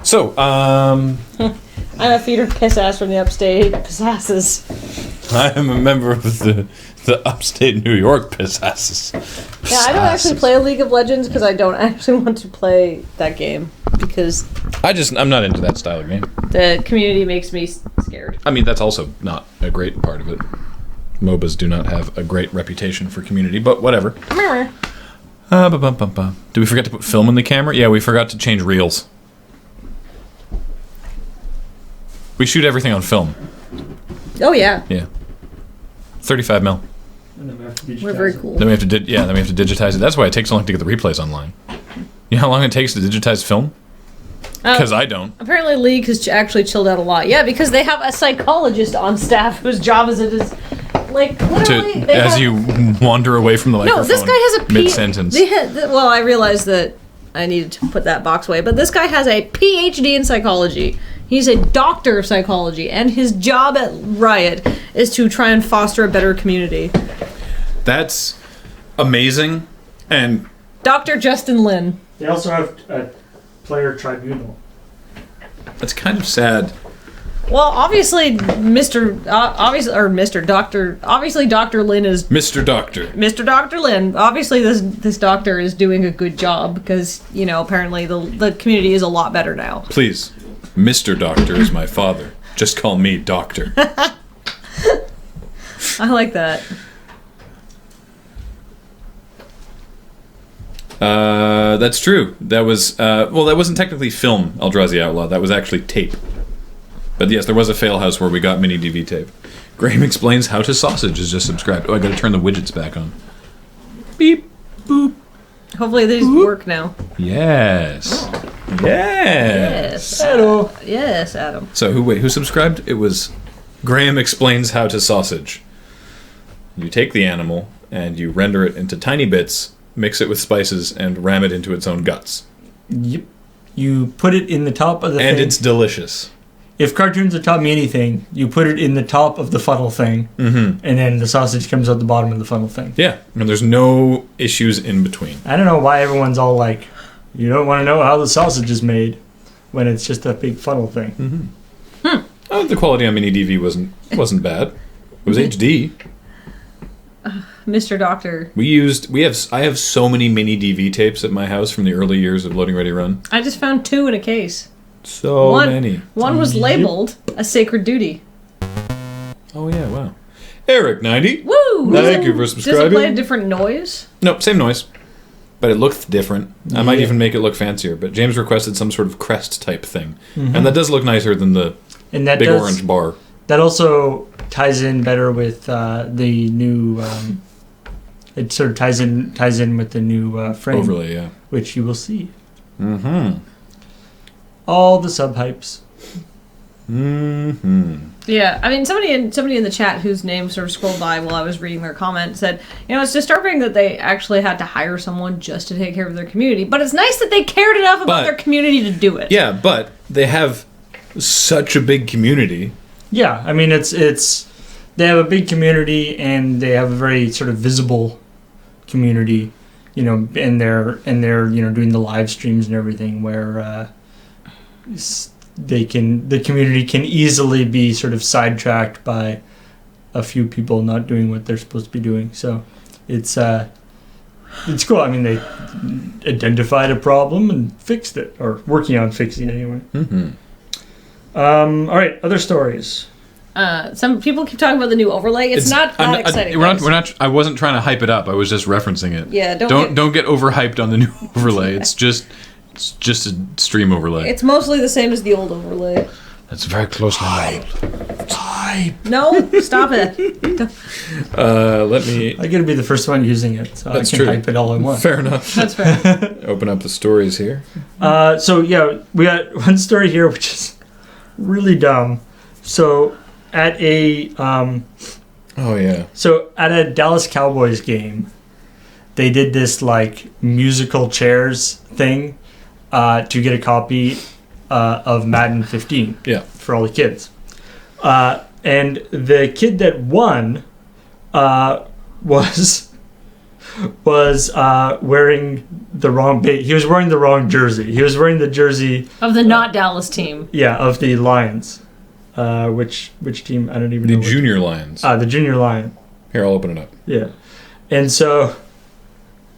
So, I'm a feeder piss ass from the upstate Pissasses. I am a member of the upstate New York Pissasses. Yeah, I don't actually play League of Legends because I don't actually want to play that game because I'm not into that style of game. the community makes me scared. I mean, that's also not a great part of it. MOBAs do not have a great reputation for community, but whatever. Did we forget to put film in the camera? Yeah, we forgot to change reels. We shoot everything on film. Oh yeah. Yeah. 35 mil. And then we have to digitize We're very it. cool. Then we have to digitize it. That's why it takes so long to get the replays online. You know how long it takes to digitize film? Because I don't. Apparently League has actually chilled out a lot. Yeah, because they have a psychologist on staff whose job is like literally As you wander away from the microphone. No, this guy has a mid-sentence. Well, I realized that I needed to put that box away, but this guy has a PhD in psychology. He's a doctor of psychology, and his job at Riot is to try and foster a better community. That's amazing. And Dr. Justin Lin. They also have a player tribunal. that's kind of sad. Well, obviously, Dr. Lin is Mr. Doctor. Mr. Dr. Lin. Obviously, this doctor is doing a good job because, you know, apparently the community is a lot better now. Please, Mr. Doctor is my father. Just call me Doctor. I like that. That's true. That was, that wasn't technically film, Eldrazi Outlaw. That was actually tape. But yes, there was a fail house where we got mini DV tape. Graham Explains How to Sausage is just subscribed. Oh, I gotta turn the widgets back on. Beep, boop. Hopefully these work now. Yes. Yes. Hello. Yes, Adam. So who subscribed? It was Graham Explains How to Sausage. You take the animal and you render it into tiny bits, mix it with spices, and ram it into its own guts. Yep. You put it in the top of the And thing. it's delicious. If cartoons have taught me anything, you put it in the top of the funnel thing, and then the sausage comes out the bottom of the funnel thing. Yeah, and there's no issues in between. I don't know why everyone's all like, you don't want to know how the sausage is made, when it's just a big funnel thing. Oh, the quality on mini DV wasn't bad. It was HD. Mr. Doctor. I have so many mini DV tapes at my house from the early years of Loading Ready Run. I just found 2 in a case. So many. One was labeled A Sacred Duty. Oh yeah, wow. Eric 90. Woo! Thank you for Does it subscribing. play a different noise? Nope, same noise. But it looked different. I might even make it look fancier, but James requested some sort of crest type thing. And that does look nicer than the And that big orange bar. That also ties in better with the new. It sort of ties in with the new frame Overlay, yeah. which you will see. Mm-hmm. All the subhypes. Mm-hmm. Yeah, I mean, somebody in the chat whose name sort of scrolled by while I was reading their comment said, you know, it's disturbing that they actually had to hire someone just to take care of their community, but it's nice that they cared enough about their community to do it. Yeah, but they have such a big community. Yeah, I mean it's they have a big community and they have a very sort of visible community, you know, and they're you know doing the live streams and everything where the community can easily be sort of sidetracked by a few people not doing what they're supposed to be doing. So it's cool. I mean, they identified a problem and fixed it, or working on fixing it anyway. Mm-hmm. All right, other stories. Some people keep talking about the new overlay. It's not that exciting. We're not. I wasn't trying to hype it up. I was just referencing it. Yeah, don't get overhyped on the new overlay. It's just a stream overlay. It's mostly the same as the old overlay. That's very closely modeled. No, stop it. Let me. I gotta be the first one using it, so That's I can true. hype it all I want. Fair enough. That's fair. Open up the stories here. So yeah, we got one story here which is really dumb. So at a Dallas Cowboys game, they did this like musical chairs thing to get a copy of Madden 15. Yeah. For all the kids. And the kid that won was was wearing the wrong he was wearing the wrong jersey. He was wearing the jersey Of the not Dallas team. of the Lions. Which team? I don't even know. The Junior Lions. The Junior Lion. Here, I'll open it up. Yeah. And so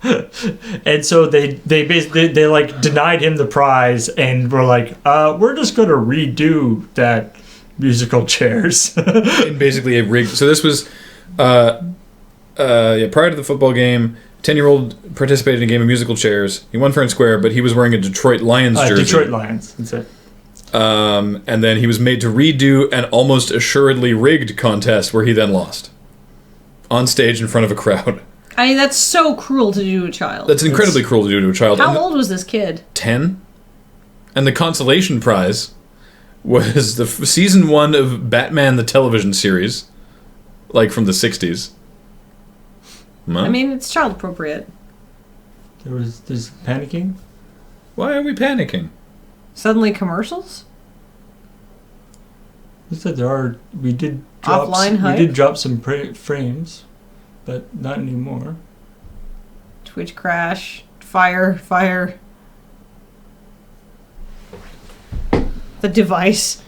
they basically they like denied him the prize and were like, we're just gonna redo that musical chairs. In basically a rig. So this was prior to the football game. 10-year-old participated in a game of musical chairs. He won fair and square, but he was wearing a Detroit Lions jersey. Detroit Lions. That's it. And then he was made to redo an almost assuredly rigged contest where he then lost on stage in front of a crowd. I mean, that's so cruel to do to a child. That's incredibly cruel to do to a child. How old was this kid? 10. And the consolation prize was the season 1 of Batman the television series, like from the 60s. Huh? I mean, it's child appropriate. There's panicking. Why are we panicking? Suddenly commercials? I said we did drop Offline hype? We did drop some frames, but not anymore. Twitch crash. Fire. The device.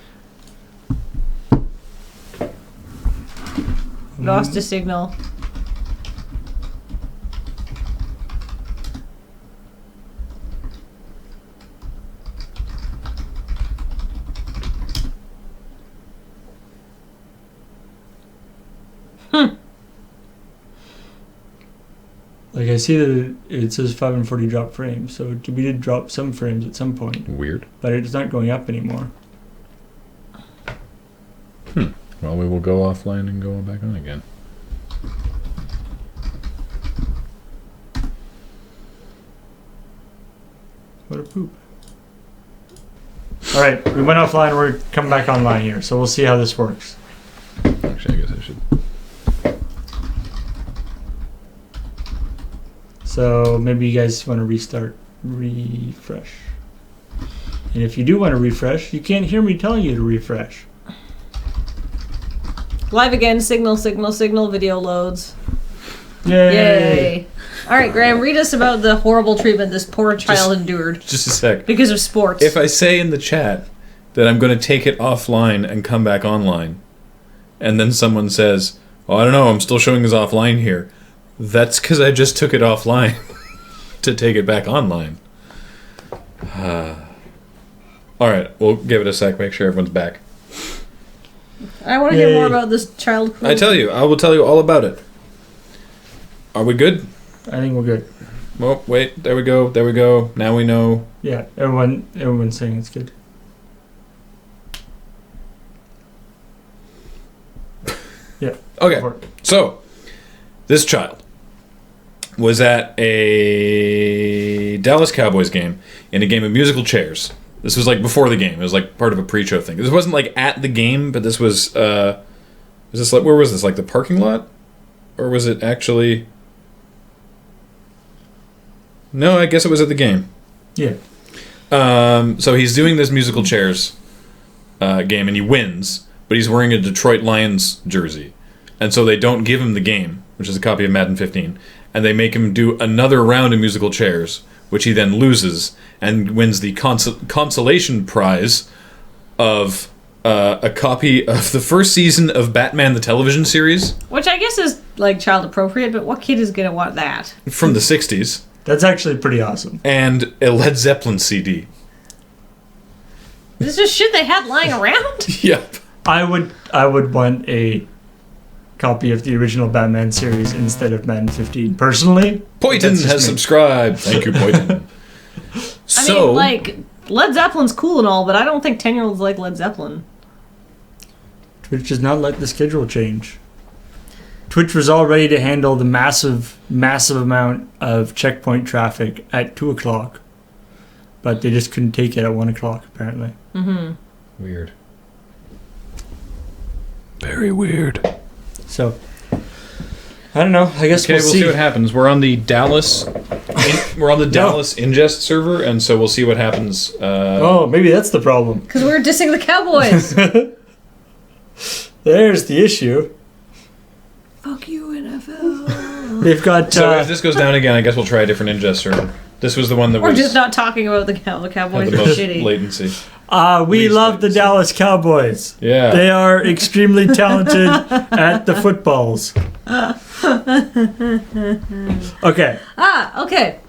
Lost a signal. Like I see that it says 540 drop frames, so we did drop some frames at some point. Weird. But it's not going up anymore. Well, we will go offline and go back on again. What a poop. Alright, we went offline, we're coming back online here, so we'll see how this works. Actually, I guess I should. So maybe you guys want to refresh. And if you do want to refresh, you can't hear me telling you to refresh. Live again, signal, video loads. Yay! Alright, Graham, read us about the horrible treatment this poor child endured. Just a sec. Because of sports. If I say in the chat that I'm going to take it offline and come back online, and then someone says, oh, I don't know, I'm still showing as offline here, that's because I just took it offline to take it back online. Alright, we'll give it a sec, make sure everyone's back. I want to hear more about this child cruelty. I will tell you all about it. Are we good? I think we're good. Well, wait, there we go. Now we know. Yeah, everyone's saying it's good. Yeah. Okay, so this child was at a Dallas Cowboys game in a game of musical chairs. This was like before the game. It was like part of a pre-show thing. This wasn't like at the game, but this was this like, where was this? Like the parking lot? Or was it actually... No, I guess it was at the game. Yeah. So he's doing this musical chairs game and he wins, but he's wearing a Detroit Lions jersey. And so they don't give him the game, which is a copy of Madden 15, and they make him do another round of musical chairs, which he then loses and wins the consolation prize of a copy of the first season of Batman the television series. Which I guess is like child appropriate, but what kid is going to want that? From the 60s. That's actually pretty awesome. And a Led Zeppelin CD. This is just shit they had lying around? Yep. I would want a copy of the original Batman series instead of Madden 15. Personally, Poyton has subscribed. Thank you, Poyton. I mean, like, Led Zeppelin's cool and all, but I don't think 10-year-olds like Led Zeppelin. Twitch does not let the schedule change. Twitch was all ready to handle the massive amount of checkpoint traffic at 2 o'clock, but they just couldn't take it at 1 o'clock, apparently. Mm-hmm. Weird. Very weird. So, I don't know. I guess we'll see what happens. We're on the Dallas Dallas ingest server, and so we'll see what happens. Maybe that's the problem. Because we were dissing the Cowboys. There's the issue. Fuck you, NFL. They've got. So if this goes down again, I guess we'll try a different ingester. This was the one that We're was just not talking about the Cowboys had are the most shitty. latency. We least love the latency. Dallas Cowboys. Yeah. They are extremely talented at the footballs. Okay. Okay.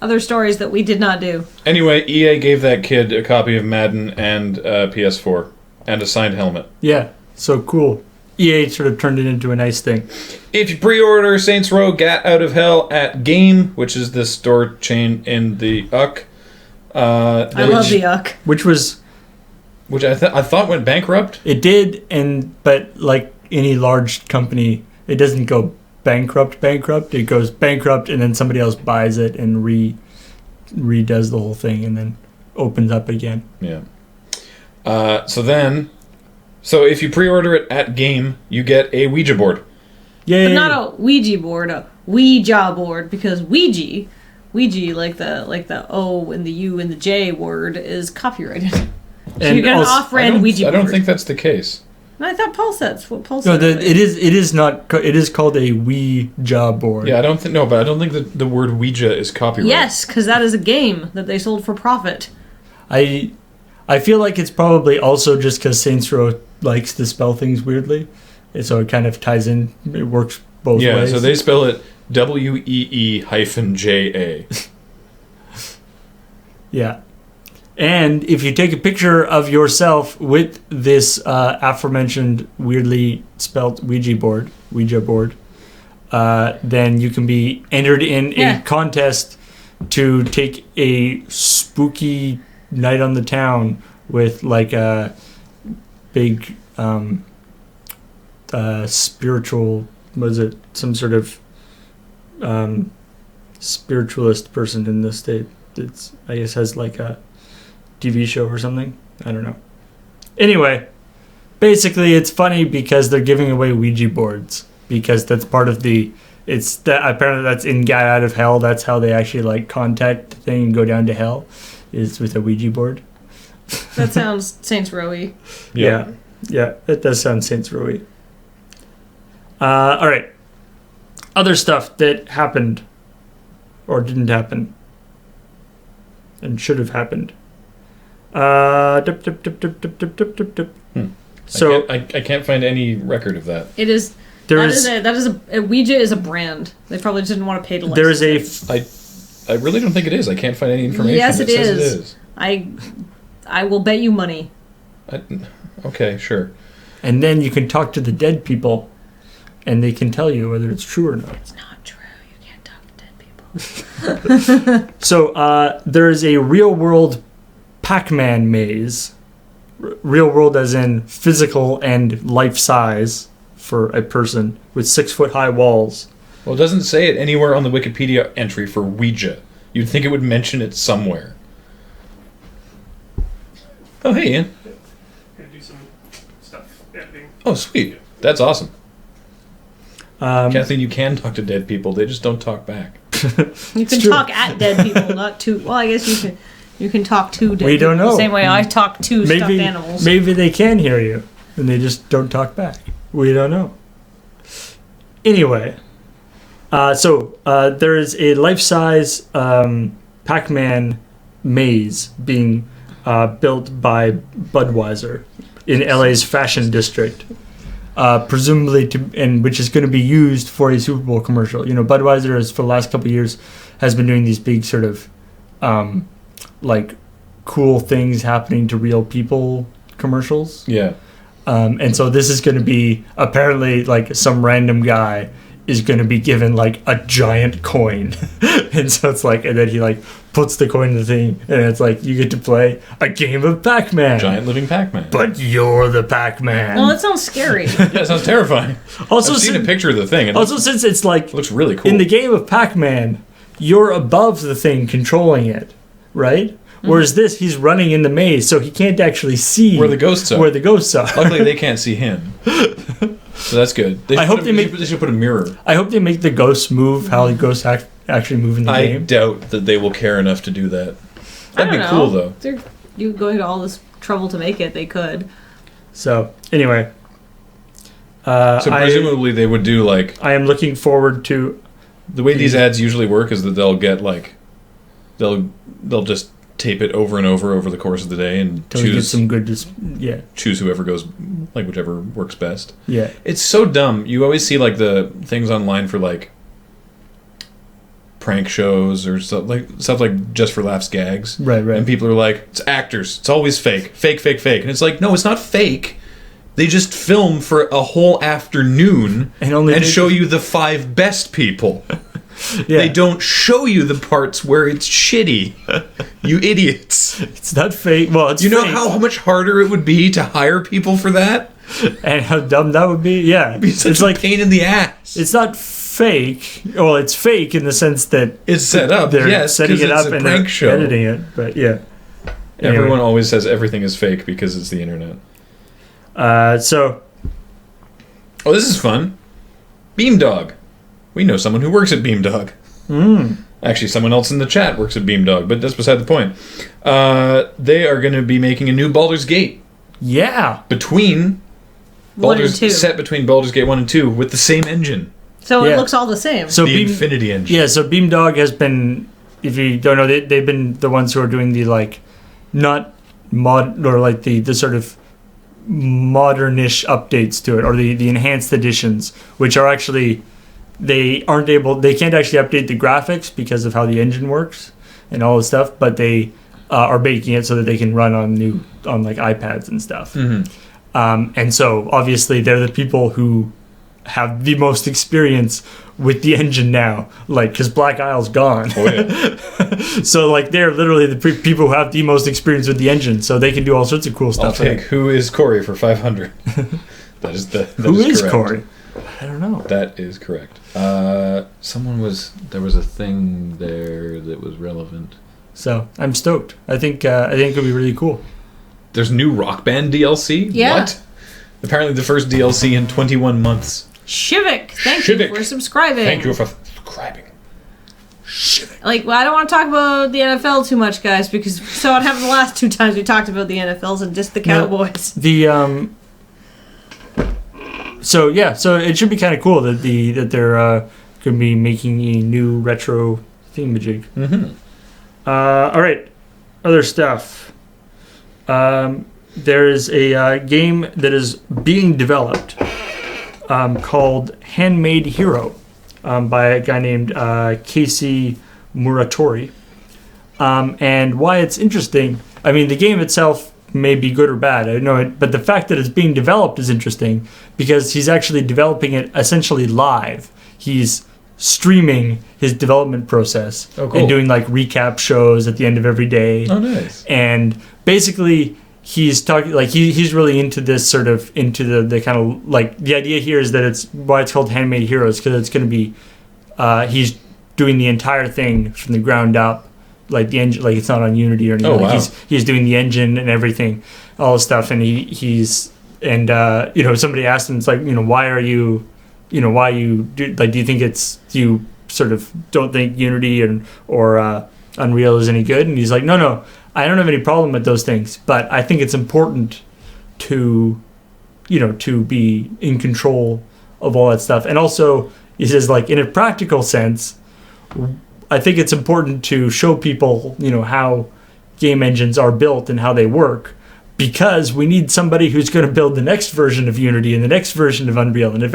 Other stories that we did not do. Anyway, EA gave that kid a copy of Madden and PS4 and a signed helmet. Yeah. So cool. EA sort of turned it into a nice thing. If you pre-order Saints Row Gat Out of Hell at Game, which is the store chain in the UC, I love the yuck. Which was which I thought went bankrupt. it did, but like any large company, it doesn't go bankrupt. It goes bankrupt, and then somebody else buys it and redoes the whole thing, and then opens up again. Yeah. So if you pre-order it at Game, you get a Ouija board. Yay! But not a Ouija board, a Ouija board, because Ouija, like the O and the U and the J word, is copyrighted. So And you get an also- off-brand Ouija board. I don't think that's the case. And I thought Paul said that's what Paul No, said. it is not. It is called a Ouija board. Yeah, I don't think but I don't think that the word Ouija is copyrighted. Yes, because that is a game that they sold for profit. I feel like it's probably also just because Saints Row likes to spell things weirdly, and so it kind of ties in. It works both Yeah, ways. so they spell it WEE-JA. Yeah. And if you take a picture of yourself with this aforementioned weirdly spelt Ouija board, then you can be entered in a contest to take a spooky night on the town with like a big spiritual, was it some sort of spiritualist person in the state that's, I guess, has like a TV show or something. I don't know. Anyway, basically it's funny because they're giving away Ouija boards because that's part of the, it's that apparently that's in Gat Out of Hell. That's how they actually like contact the thing and go down to hell, is with a Ouija board. That sounds Saints Row-y. Yeah, it does sound Saints Row-y. All right. Other stuff that happened or didn't happen and should have happened. So I can't find any record of that. It is. A Ouija is a brand. They probably didn't want to pay to license there is it. I really don't think it is. I can't find any information Yes, that it says is. it is. I will bet you money. Okay, sure. and then you can talk to the dead people, and they can tell you whether it's true or not. It's not true. You can't talk to dead people. So there is a real world Pac-Man maze. Real world as in physical and life size for a person with 6-foot high walls. Well, it doesn't say it anywhere on the Wikipedia entry for Ouija. You'd think it would mention it somewhere. Oh, hey, Ian. Gonna do some stuff editing. Oh, sweet. That's awesome. Um, Kathleen, you can talk to dead people. They just don't talk back. You can true. talk at dead people, not to. Well, I guess you can. You can talk to dead We don't people know. the same way I talk to stuffed animals. Maybe they can hear you, and they just don't talk back. We don't know. Anyway, so there is a life-size Pac-Man maze being built by Budweiser in LA's fashion district, presumably which is going to be used for a Super Bowl commercial. You know, Budweiser has for the last couple of years has been doing these big sort of like cool things happening to real people commercials. Yeah. And so this is going to be apparently like some random guy is going to be given like a giant coin. And so it's like, and then he like puts the coin in the thing, and it's like you get to play a game of Pac-Man. Giant living Pac-Man. But you're the Pac-Man. Well, that sounds scary. Yeah, it sounds terrifying. Also, I've seen a picture of the thing. also since it's like It looks really cool. in the game of Pac-Man, you're above the thing controlling it, right? Whereas this, he's running in the maze, so he can't actually see Where the ghosts are. Luckily, they can't see him. So that's good. I hope they should put a mirror. I hope they make the ghosts move how the ghosts actually move in the I game. doubt that they will care enough to do that. I That'd don't be know. cool, though. You going to all this trouble to make it, they could. So anyway, So presumably they would do like I am looking forward to the way these ads usually work is that they'll get like they'll just tape it over and over the course of the day and till we get choose some good. choose whoever goes like whichever works best. Yeah. It's so dumb. You always see like the things online for like prank shows or stuff like just for laughs gags. Right. And people are like, it's actors. It's always fake. Fake. And it's like, no, it's not fake. They just film for a whole afternoon and show you the 5 best people. Yeah. They don't show you the parts where it's shitty. You idiots. It's not fake. Well, it's You know fake. how much harder it would be to hire people for that? And how dumb that would be? Yeah. It'd be such it's a like pain in the ass. it's not fake. Well, it's fake in the sense that It's set up, they're yes, setting 'cause it it's up a and prank they're show. editing it. But yeah. Anyway. Everyone always says everything is fake because it's the internet. So Oh, this is fun. Beamdog. We know someone who works at Beamdog. Actually, someone else in the chat works at Beamdog, but that's beside the point. They are going to be making a new Baldur's Gate yeah. between 1 and 2. set between Baldur's Gate 1 and 2 with the same engine, So Yeah. it looks all the same. So the Infinity engine. Yeah, so Beamdog has been, if you don't know, they've been the ones who are doing the like, not mod or like the sort of modernish updates to it, or the enhanced editions, which are actually they can't actually update the graphics because of how the engine works and all this stuff, but they are making it so that they can run on like iPads and stuff. And so obviously they're the people who have the most experience with the engine now, like because Black Isle's gone. Oh, yeah. So like they're literally the people who have the most experience with the engine, so they can do all sorts of cool I'll stuff. take Who is Corey for 500. That is Who is correct. Corey? I don't know. That is correct. There was a thing there that was relevant. So I'm stoked. I think it'll be really cool. There's new Rock Band DLC? Yeah. What? Apparently the first DLC in 21 months. Shivik, thank you Shivik. for subscribing. Thank you for subscribing. Like, well, I don't want to talk about the NFL too much, guys, because so what happened the last 2 times we talked about the NFLs and just the Cowboys. So it should be kind of cool that they're going to be making a new retro thingamajig. All right, other stuff. There is a game that is being developed called Handmade Hero by a guy named Casey Muratori. And why it's interesting, I mean, the game itself may be good or bad, I don't know it, but the fact that it's being developed is interesting because he's actually developing it essentially live. He's streaming his development process and doing like recap shows at the end of every day. Oh, nice. And basically he's talking like he's really into this sort of into the kind of like the idea here is that it's why it's called Handmade Heroes, because it's going to be he's doing the entire thing from the ground up, like the engine, like it's not on Unity or anything. Oh, like wow. He's doing the engine and everything, all this stuff, and he's somebody asked him, it's like, why are you, why you do, like, do you think do you sort of don't think Unity or Unreal is any good? And he's like, no, I don't have any problem with those things, but I think it's important to be in control of all that stuff. And also, he says, like, in a practical sense, I think it's important to show people, how game engines are built and how they work, because we need somebody who's going to build the next version of Unity and the next version of Unreal. And if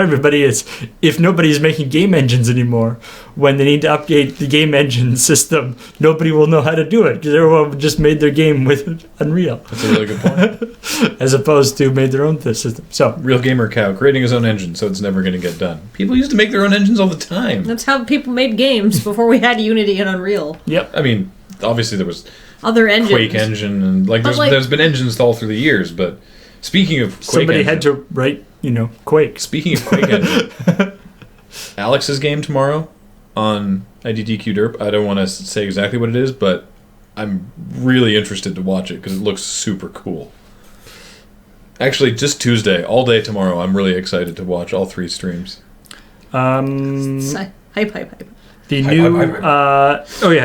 nobody is making game engines anymore, when they need to update the game engine system, nobody will know how to do it because everyone just made their game with Unreal. That's a really good point. As opposed to made their own system. So Real Gamer Cow creating his own engine, so it's never going to get done. People used to make their own engines all the time. That's how people made games before we had Unity and Unreal. yep. I mean, obviously there was Other engines. Quake engine and there's been engines all through the years. But speaking of Quake Somebody engine, had to write, Quake. speaking of Quake engine, Alex's game tomorrow on IDDQ Derp. I don't want to say exactly what it is, but I'm really interested to watch it because it looks super cool. Actually, just Tuesday, all day tomorrow. I'm really excited to watch all 3 streams. Hype. The Hype, new, hype,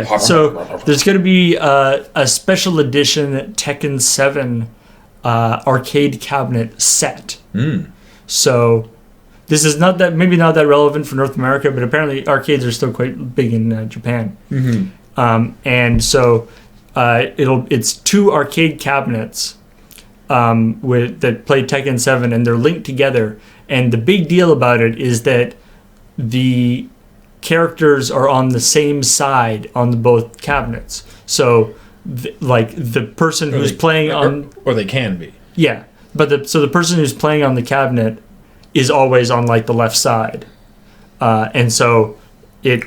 hype. so there's going to be a special edition Tekken 7 arcade cabinet set. So this is not that maybe not that relevant for North America, but apparently arcades are still quite big in Japan. And so it's 2 arcade cabinets that play Tekken 7, and they're linked together. And the big deal about it is that the characters are on the same side on both cabinets. So, the person who's playing on, or they can be. Yeah, but so the person who's playing on the cabinet is always on like the left side, and so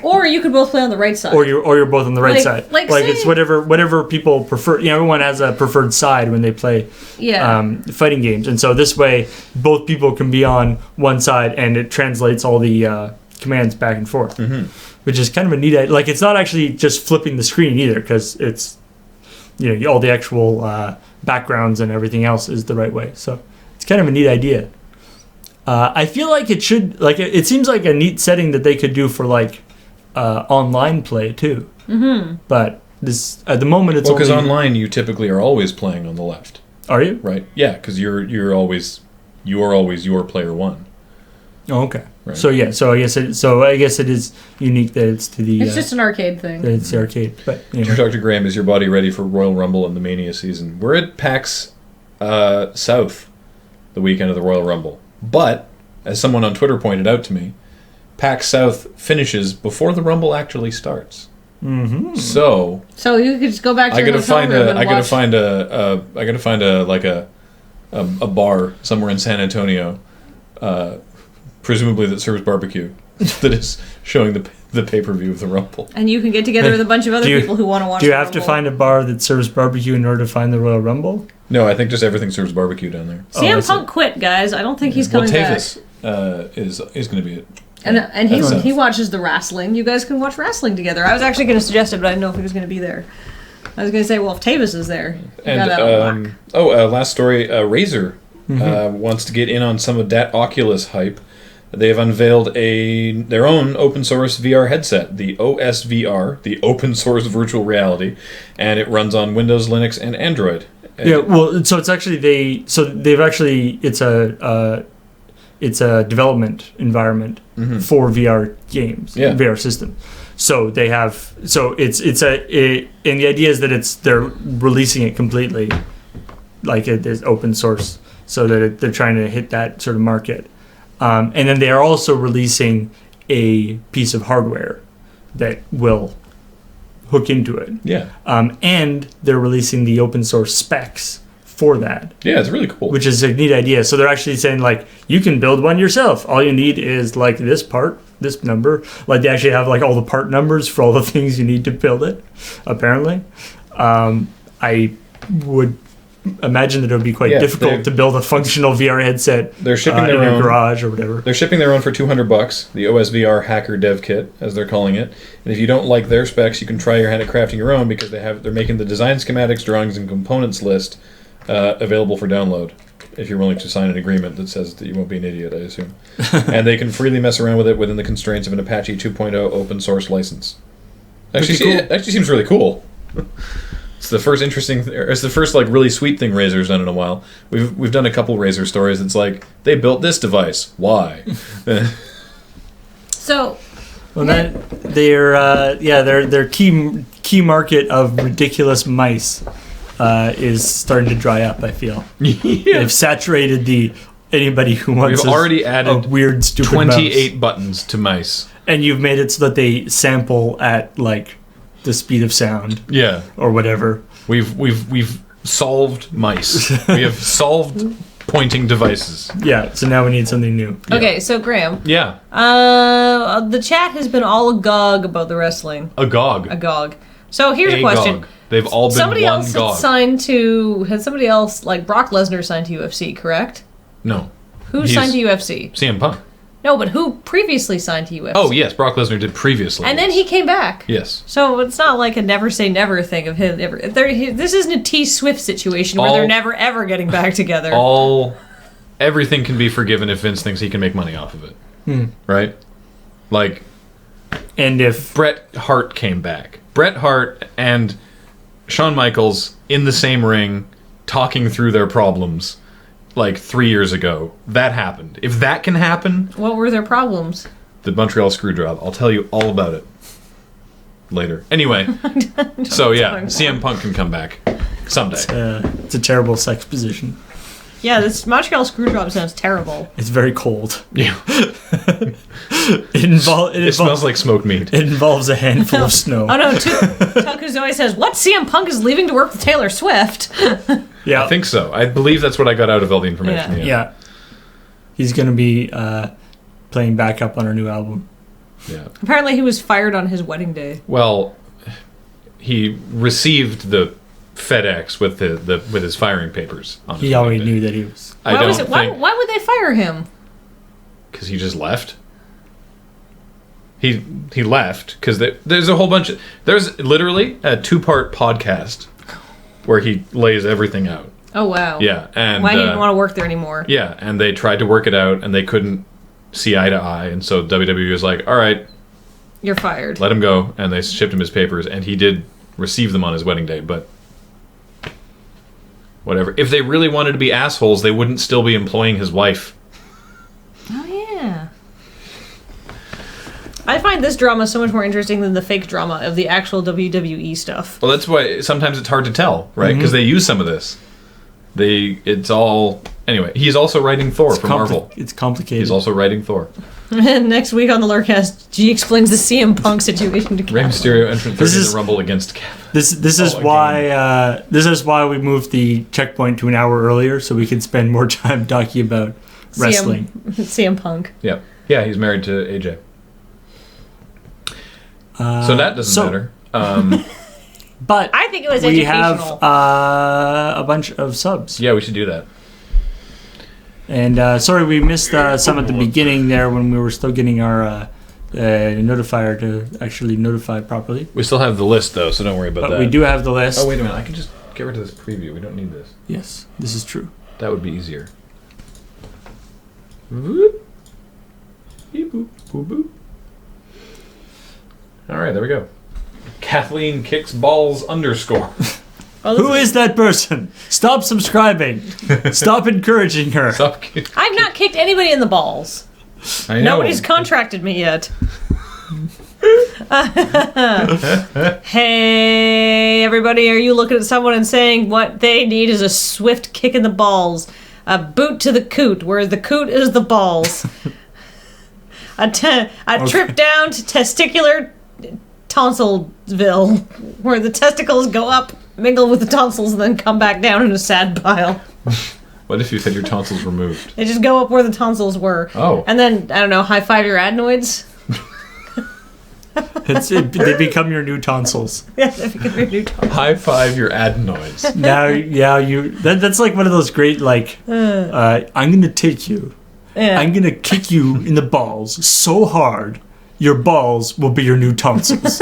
or you could both play on the right side, or you're both on the right side. Like it's whatever people prefer. Everyone has a preferred side when they play fighting games, and so this way both people can be on one side, and it translates all the commands back and forth, which is kind of a neat idea. Like, it's not actually just flipping the screen either, because it's all the actual backgrounds and everything else is the right way. So it's kind of a neat idea. I feel like it should, it seems like a neat setting that they could do for online play too. But this at the moment it's because online you typically are always playing on the left. Are you? Right. Yeah, because you are always your player 1. Oh, okay. Right. So I guess it is unique that it's to the. It's just an arcade thing. That it's the arcade, but anyway. Dear Dr. Graham, is your body ready for Royal Rumble and the Mania season? We're at PAX South the weekend of the Royal Rumble, but as someone on Twitter pointed out to me, PAX South finishes before the Rumble actually starts. So you could just go back to your hotel room and I gotta find a bar somewhere in San Antonio, presumably that serves barbecue, that is showing the pay-per-view of the Rumble. And you can get together with a bunch of other people who want to watch. Do you have to find a bar that serves barbecue in order to find the Royal Rumble? No, I think just everything serves barbecue down there. CM Punk quit, guys. I don't think he's coming back. Is going to be it. And he watches the wrestling. You guys can watch wrestling together. I was actually going to suggest it, but I didn't know if he was going to be there. I was going to say, well, if Tavis is there, and last story, Razer wants to get in on some of that Oculus hype. They have unveiled their own open source VR headset, the OSVR, the Open Source Virtual Reality, and it runs on Windows, Linux, and Android. Yeah, well, so it's actually it's a development environment for VR games, VR system. So they have and the idea is that they're releasing it completely, like it is open source, so that they're trying to hit that sort of market. And then they are also releasing a piece of hardware that will hook into it. Yeah. And they're releasing the open source specs for that. Yeah, it's really cool. Which is a neat idea. So they're actually saying, you can build one yourself. All you need is, this part, this number. They actually have, all the part numbers for all the things you need to build it, apparently. I would imagine that it would be quite difficult to build a functional VR headset they're shipping their in own, a garage or whatever. They're shipping their own for $200, the OSVR Hacker Dev Kit, as they're calling it. And if you don't like their specs, you can try your hand at crafting your own, because they're making the design schematics, drawings, and components list available for download, if you're willing to sign an agreement that says that you won't be an idiot, I assume. And they can freely mess around with it within the constraints of an Apache 2.0 open source license. It actually seems really cool. It's the first really sweet thing Razer's done in a while. We've done a couple Razer stories. It's they built this device. Why? So. Well, their key market of ridiculous mice is starting to dry up. I feel they've saturated anybody who wants. We've already added a weird, stupid 28 mouse. Buttons to mice, and you've made it so that they sample at the speed of sound. Yeah, or whatever. We've solved mice. We have solved pointing devices. Yeah. So now we need something new. Okay, so Graham. Yeah. The chat has been all agog about the wrestling. Agog. So here's a question. Gog. They've all been somebody one else gog. Had somebody else, Brock Lesnar signed to UFC, correct? No. Who signed to UFC? CM Punk. No, but who previously signed to UFC? Oh, yes, Brock Lesnar did previously. And then he came back. Yes. So it's not like a never say never thing of him. This isn't a T-Swift situation where they're never ever getting back together. Everything can be forgiven if Vince thinks he can make money off of it. Right? And if Bret Hart came back. Bret Hart and Shawn Michaels in the same ring, talking through their problems, like 3 years ago. That happened. If that can happen, What were their problems? the Montreal Screwjob. I'll tell you all about it later. Anyway, so yeah, CM Punk can come back someday. It's a terrible sex position. Yeah, this Montreal Screwjob sounds terrible. It's very cold. Yeah, It smells like smoked meat. It involves a handful of snow. Oh no, Takuzoe says, what? CM Punk is leaving to work with Taylor Swift? Yeah, I think so. I believe that's what I got out of all the information. Yeah. He's going to be playing backup on our new album. Yeah. Apparently he was fired on his wedding day. Well, he received the FedEx with with his firing papers. On He already knew that he was. I don't think Why would they fire him? because he just left. He left because there's a whole bunch of there's literally a 2-part podcast where he lays everything out. Oh wow. Yeah, and Why he didn't want to work there anymore. yeah, and they tried to work it out and they couldn't see eye to eye, and so WWE was like, "All right, You're fired. let him go," and they shipped him his papers, and he did receive them on his wedding day, but. Whatever. If they really wanted to be assholes, they wouldn't still be employing his wife. Oh yeah. I find this drama so much more interesting than the fake drama of the actual WWE stuff. Well, that's why sometimes it's hard to tell, right? Because they use some of this. It's all... Anyway, he's also writing Thor for Marvel. It's complicated. He's also writing Thor. And next week on the Lurkcast, G explains the CM Punk situation to Rey Cal. Mysterio entered third in the Rumble against Cap. This is why we moved the checkpoint to an hour earlier, so we could spend more time talking about wrestling. CM Punk. Yeah. Yeah, he's married to AJ. So that doesn't matter. But I think it was we educational. have a bunch of subs. Yeah, we should do that. And sorry, we missed some at the beginning there when we were still getting our notifier to actually notify properly. We still have the list, though, so don't worry about But that. we do have the list. Oh, wait a minute. I can just get rid of this preview. We don't need this. Yes, this is true. That would be easier. Whoop. Beep, boop, boop, boop. All right, there we go. Kathleen kicks balls _ Who is that person? Stop subscribing. Stop encouraging her. Stop I've not kicked anybody in the balls. I know. Nobody's contracted me yet. Hey, everybody, are you looking at someone and saying what they need is a swift kick in the balls? A boot to the coot, where the coot is the balls. A trip down to testicular tonsilville, where the testicles go up, mingle with the tonsils, and then come back down in a sad pile. What if you had your tonsils removed? They just go up where the tonsils were. Oh. And then, I don't know, high five your adenoids? They become your new tonsils. Yeah, they become your new tonsils. High five your adenoids. Now, yeah, that's like one of those great, like, I'm going to take you. Yeah. I'm going to kick you in the balls so hard, your balls will be your new tonsils.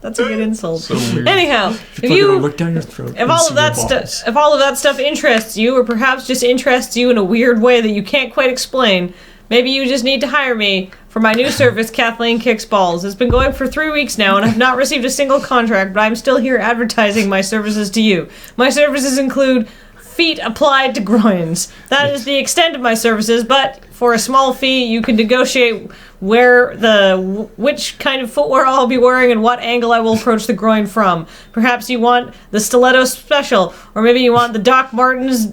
That's a good insult. So weird. Anyhow, Look down your throat. if all of that stuff interests you, or perhaps just interests you in a weird way that you can't quite explain, maybe you just need to hire me for my new service, Kathleen Kicks Balls. It's been going for 3 weeks now, and I've not received a single contract, but I'm still here advertising my services to you. My services include feet applied to groins. That is the extent of my services, but for a small fee, you can negotiate which kind of footwear I'll be wearing and what angle I will approach the groin from. Perhaps you want the stiletto special, or maybe you want the Doc Martens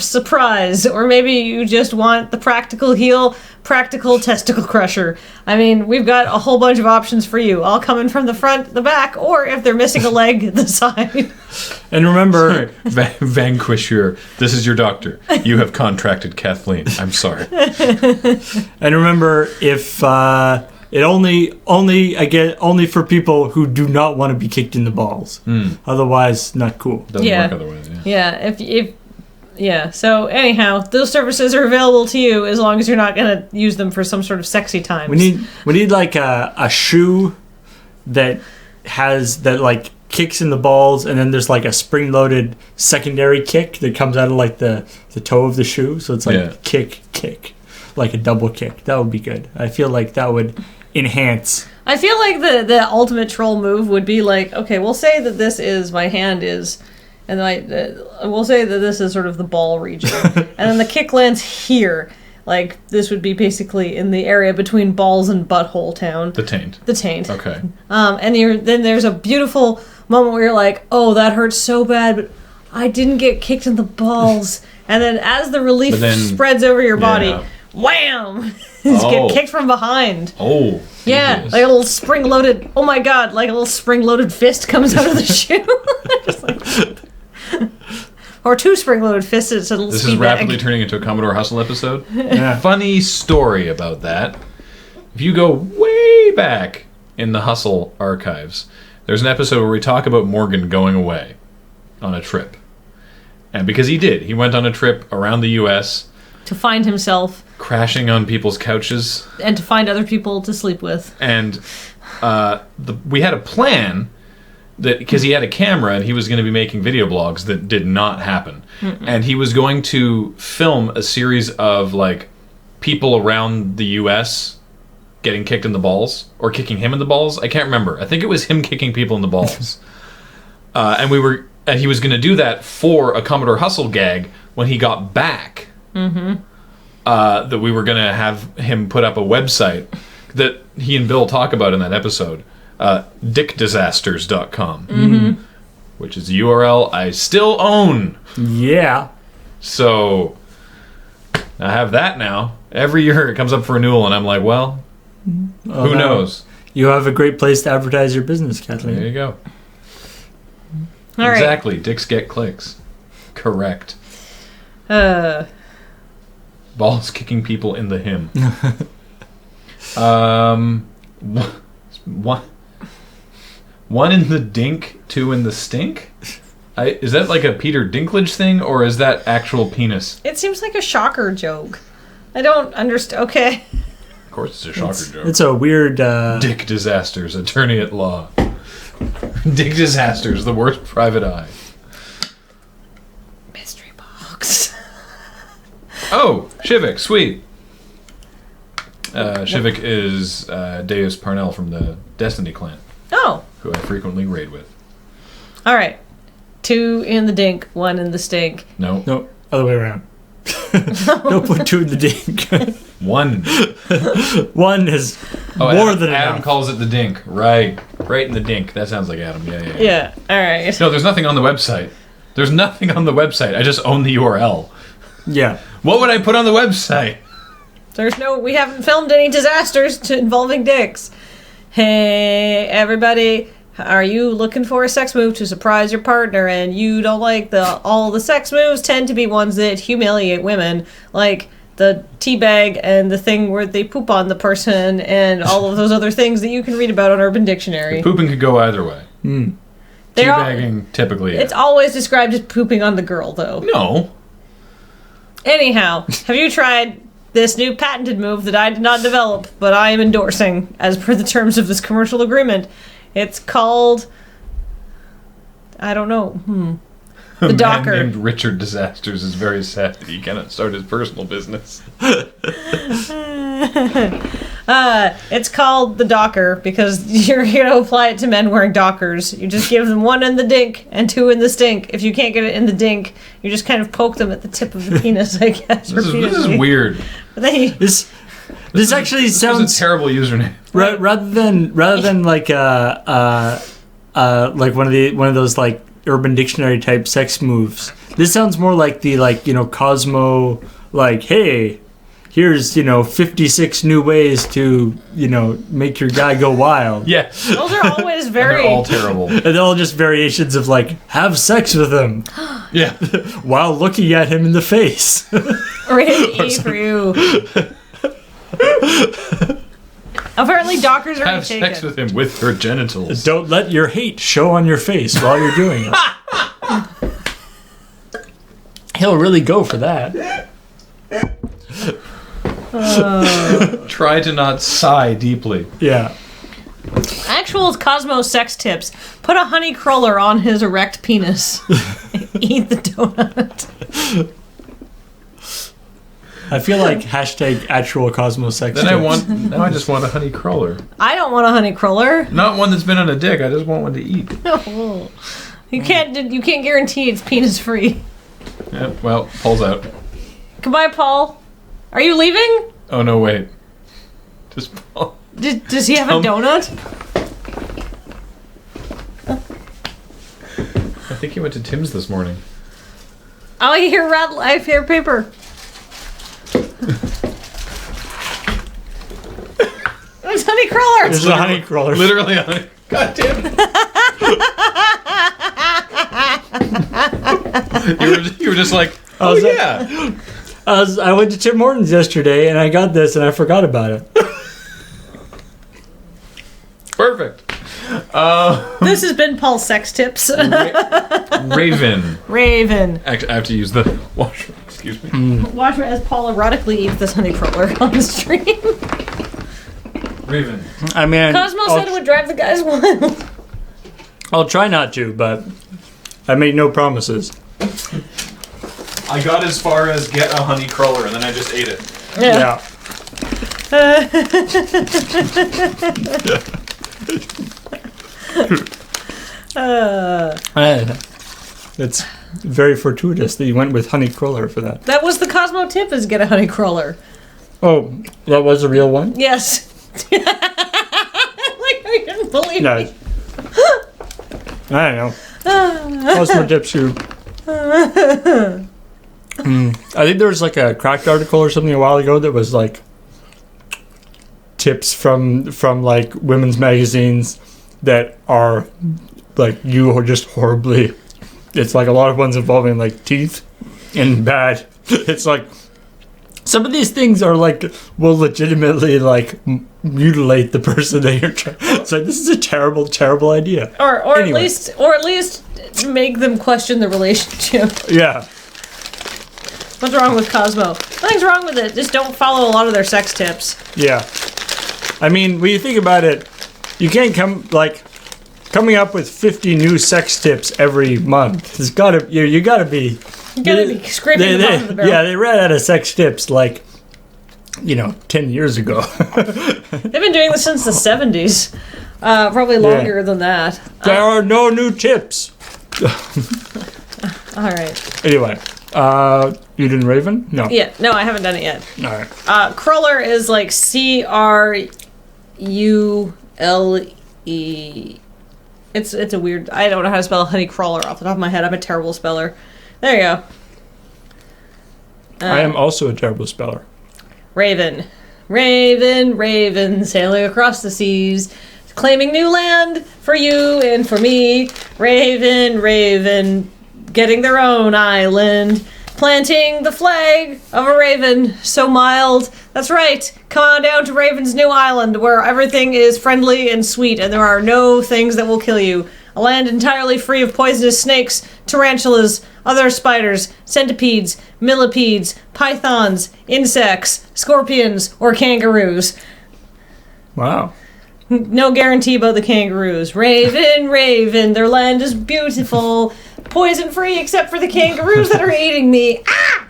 surprise, or maybe you just want the practical heel, practical testicle crusher. I mean, we've got a whole bunch of options for you, all coming from the front, the back, or if they're missing a leg, the side. And remember, Vanquisher, this is your doctor. You have contracted Kathleen. I'm sorry. and remember, if it only for people who do not want to be kicked in the balls. Otherwise, not cool. Doesn't work otherwise. Yeah. Yeah, so anyhow, those services are available to you as long as you're not going to use them for some sort of sexy times. We need like a shoe that like kicks in the balls, and then there's like a spring-loaded secondary kick that comes out of like the toe of the shoe, so it's like kick, like a double kick. That would be good. I feel like that would enhance. I feel like the ultimate troll move would be like, okay, we'll say that my hand is And I will say that this is sort of the ball region. And then the kick lands here. Like, this would be basically in the area between balls and butthole town. The taint. The taint. Okay. And then there's a beautiful moment where you're like, oh, that hurts so bad, but I didn't get kicked in the balls. And then as the relief spreads over your body, wham! You just get kicked from behind. Oh. Yeah, Jesus. like a little spring-loaded, oh my god, like a little spring-loaded fist comes out of the shoe. Just like... Or 2 spring-loaded fists. It's a little. This is rapidly turning into a Commodore Hustle episode. Yeah. Funny story about that. If you go way back in the Hustle archives, there's an episode where we talk about Morgan going away on a trip. And because he did. He went on a trip around the U.S. to find himself. Crashing on people's couches. And to find other people to sleep with. And we had a plan... that because he had a camera and he was going to be making video blogs that did not happen. And he was going to film a series of like people around the US getting kicked in the balls or kicking him in the balls. I can't remember. I think it was him kicking people in the balls. And he was going to do that for a Commodore Hustle gag when he got back. That we were going to have him put up a website that he and Bill talk about in that episode. dickdisasters.com, which is a URL I still own. Yeah. So I have that now. Every year it comes up for renewal, and I'm like, well, who knows? You have a great place to advertise your business, Kathleen. There you go. All right. Exactly. Dicks get clicks. Correct. Balls kicking people in the hymn. One in the dink, 2 in the stink? Is that like a Peter Dinklage thing, or is that actual penis? It seems like a shocker joke. I don't understand. Okay. Of course it's a shocker joke. It's a weird... Dick Disasters, attorney at law. Dick Disasters, the worst private eye. Mystery box. Oh, Shivik, sweet. Shivik is Deus Parnell from the Destiny clan. Oh. Who I frequently raid with. All right. 2 in the dink, 1 in the stink. No. No, other way around. Don't put 2 in the dink. 1. 1 is more than Adam enough. calls it the dink. Right in the dink. That sounds like Adam. Yeah. Yeah, all right. No, there's nothing on the website. There's nothing on the website. I just own the URL. Yeah. What would I put on the website? We haven't filmed any disasters involving dicks. Hey, everybody, are you looking for a sex move to surprise your partner and you don't like all the sex moves tend to be ones that humiliate women, like the teabag and the thing where they poop on the person and all of those other things that you can read about on Urban Dictionary. Pooping could go either way. Teabagging, typically, yeah. It's always described as pooping on the girl, though. No. Anyhow, have you tried this new patented move that I did not develop, but I am endorsing as per the terms of this commercial agreement? It's called... I don't know. The Docker. Man named Richard Disasters is very sad that he cannot start his personal business. It's called the Docker because you're here to apply it to men wearing Dockers. You just give them 1 in the dink and 2 in the stink. If you can't get it in the dink, you just kind of poke them at the tip of the penis, I guess. This is weird. But then This actually This sounds is a terrible username. rather than like one of those like Urban Dictionary type sex moves. This sounds more like the Cosmo, like, hey, here's 56 new ways to make your guy go wild. Yeah. those are always very... They're all terrible. And they're all just variations of like, have sex with him Yeah. while looking at him in the face. Rated E for you. Apparently Dockers are Have taken. sex with him with her genitals. Don't let your hate show on your face while you're doing it. He'll really go for that. Try to not sigh deeply. Yeah. Actual Cosmo sex tips. Put a honey cruller on his erect penis. Eat the donut. I feel like hashtag actual Cosmo sex tips. Now I just want a honey crawler. I don't want a honey cruller. Not one that's been on a dick. I just want one to eat. You can't guarantee it's penis free. Yeah, well, Paul's out. Goodbye, Paul. Are you leaving? Oh, no, wait. Just Paul. Does he have a donut? I think he went to Tim's this morning. Oh, I hear rattle. I hear paper. It's honey crawler. There's a honey crawler. Literally on it. God damn it. you were just like, oh, yeah. I went to Tim Hortons yesterday and I got this and I forgot about it. Perfect. This has been Paul's sex tips. Raven. Raven. Actually, I have to use the washroom. Excuse me. Watch as Paul erotically eats this honey crawler on the stream. Raven. I mean, Cosmo said it would drive the guys wild. I'll try not to, but I made no promises. I got as far as get a honey crawler, and then I just ate it. Yeah. It's very fortuitous that you went with honey crawler for that. That was the Cosmo tip, is get a honey crawler. Oh, that was a real one? Yes. Like I didn't believe No. me. I don't know. Cosmo tips you. I think there was like a Cracked article or something a while ago that was like tips from like women's magazines that are like you are just horribly. It's like a lot of ones involving like teeth and bad. It's like some of these things are like will legitimately like mutilate the person that you're trying. It's like this is a terrible, terrible idea. Or Anyway. at least make them question the relationship. Yeah. What's wrong with Cosmo? Nothing's wrong with it. Just don't follow a lot of their sex tips. Yeah. I mean, when you think about it, you can't coming up with 50 new sex tips every month. It's gotta you gotta be. You gotta be scraping the bottom of the barrel. Yeah, they ran out of sex tips like 10 years ago. They've been doing this since the 70s. Probably longer than that. There are no new tips. All right. Anyway, you didn't Raven? No. Yeah, no, I haven't done it yet. All right. Cruller is like Crule. It's a weird. I don't know how to spell honey crawler off the top of my head. I'm a terrible speller. There you go. I am also a terrible speller. Raven, Raven, Raven, sailing across the seas, claiming new land for you and for me. Raven, Raven, getting their own island, planting the flag of a raven so mild. That's right. Come on down to Raven's new island where everything is friendly and sweet and there are no things that will kill you. A land entirely free of poisonous snakes, tarantulas, other spiders, centipedes, millipedes, pythons, insects, scorpions, or kangaroos. Wow. No guarantee about the kangaroos. Raven, Raven, their land is beautiful. Poison free except for the kangaroos that are eating me. Ah!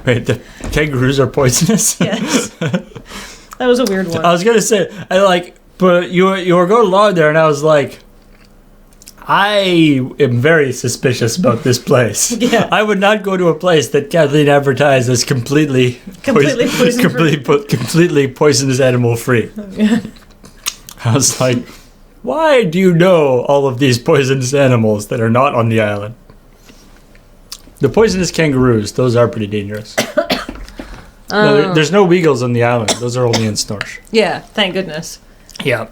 Wait, the kangaroos are poisonous? Yes. That was a weird one. I was gonna say, but you were going along there, and I was like, I am very suspicious about this place. Yeah. I would not go to a place that Kathleen advertised as completely poisonous animal free. Yeah. I was like, why do you know all of these poisonous animals that are not on the island? The poisonous kangaroos, those are pretty dangerous. No, there's no Weagles on the island. Those are only in Snorsh. Yeah, thank goodness. Yeah.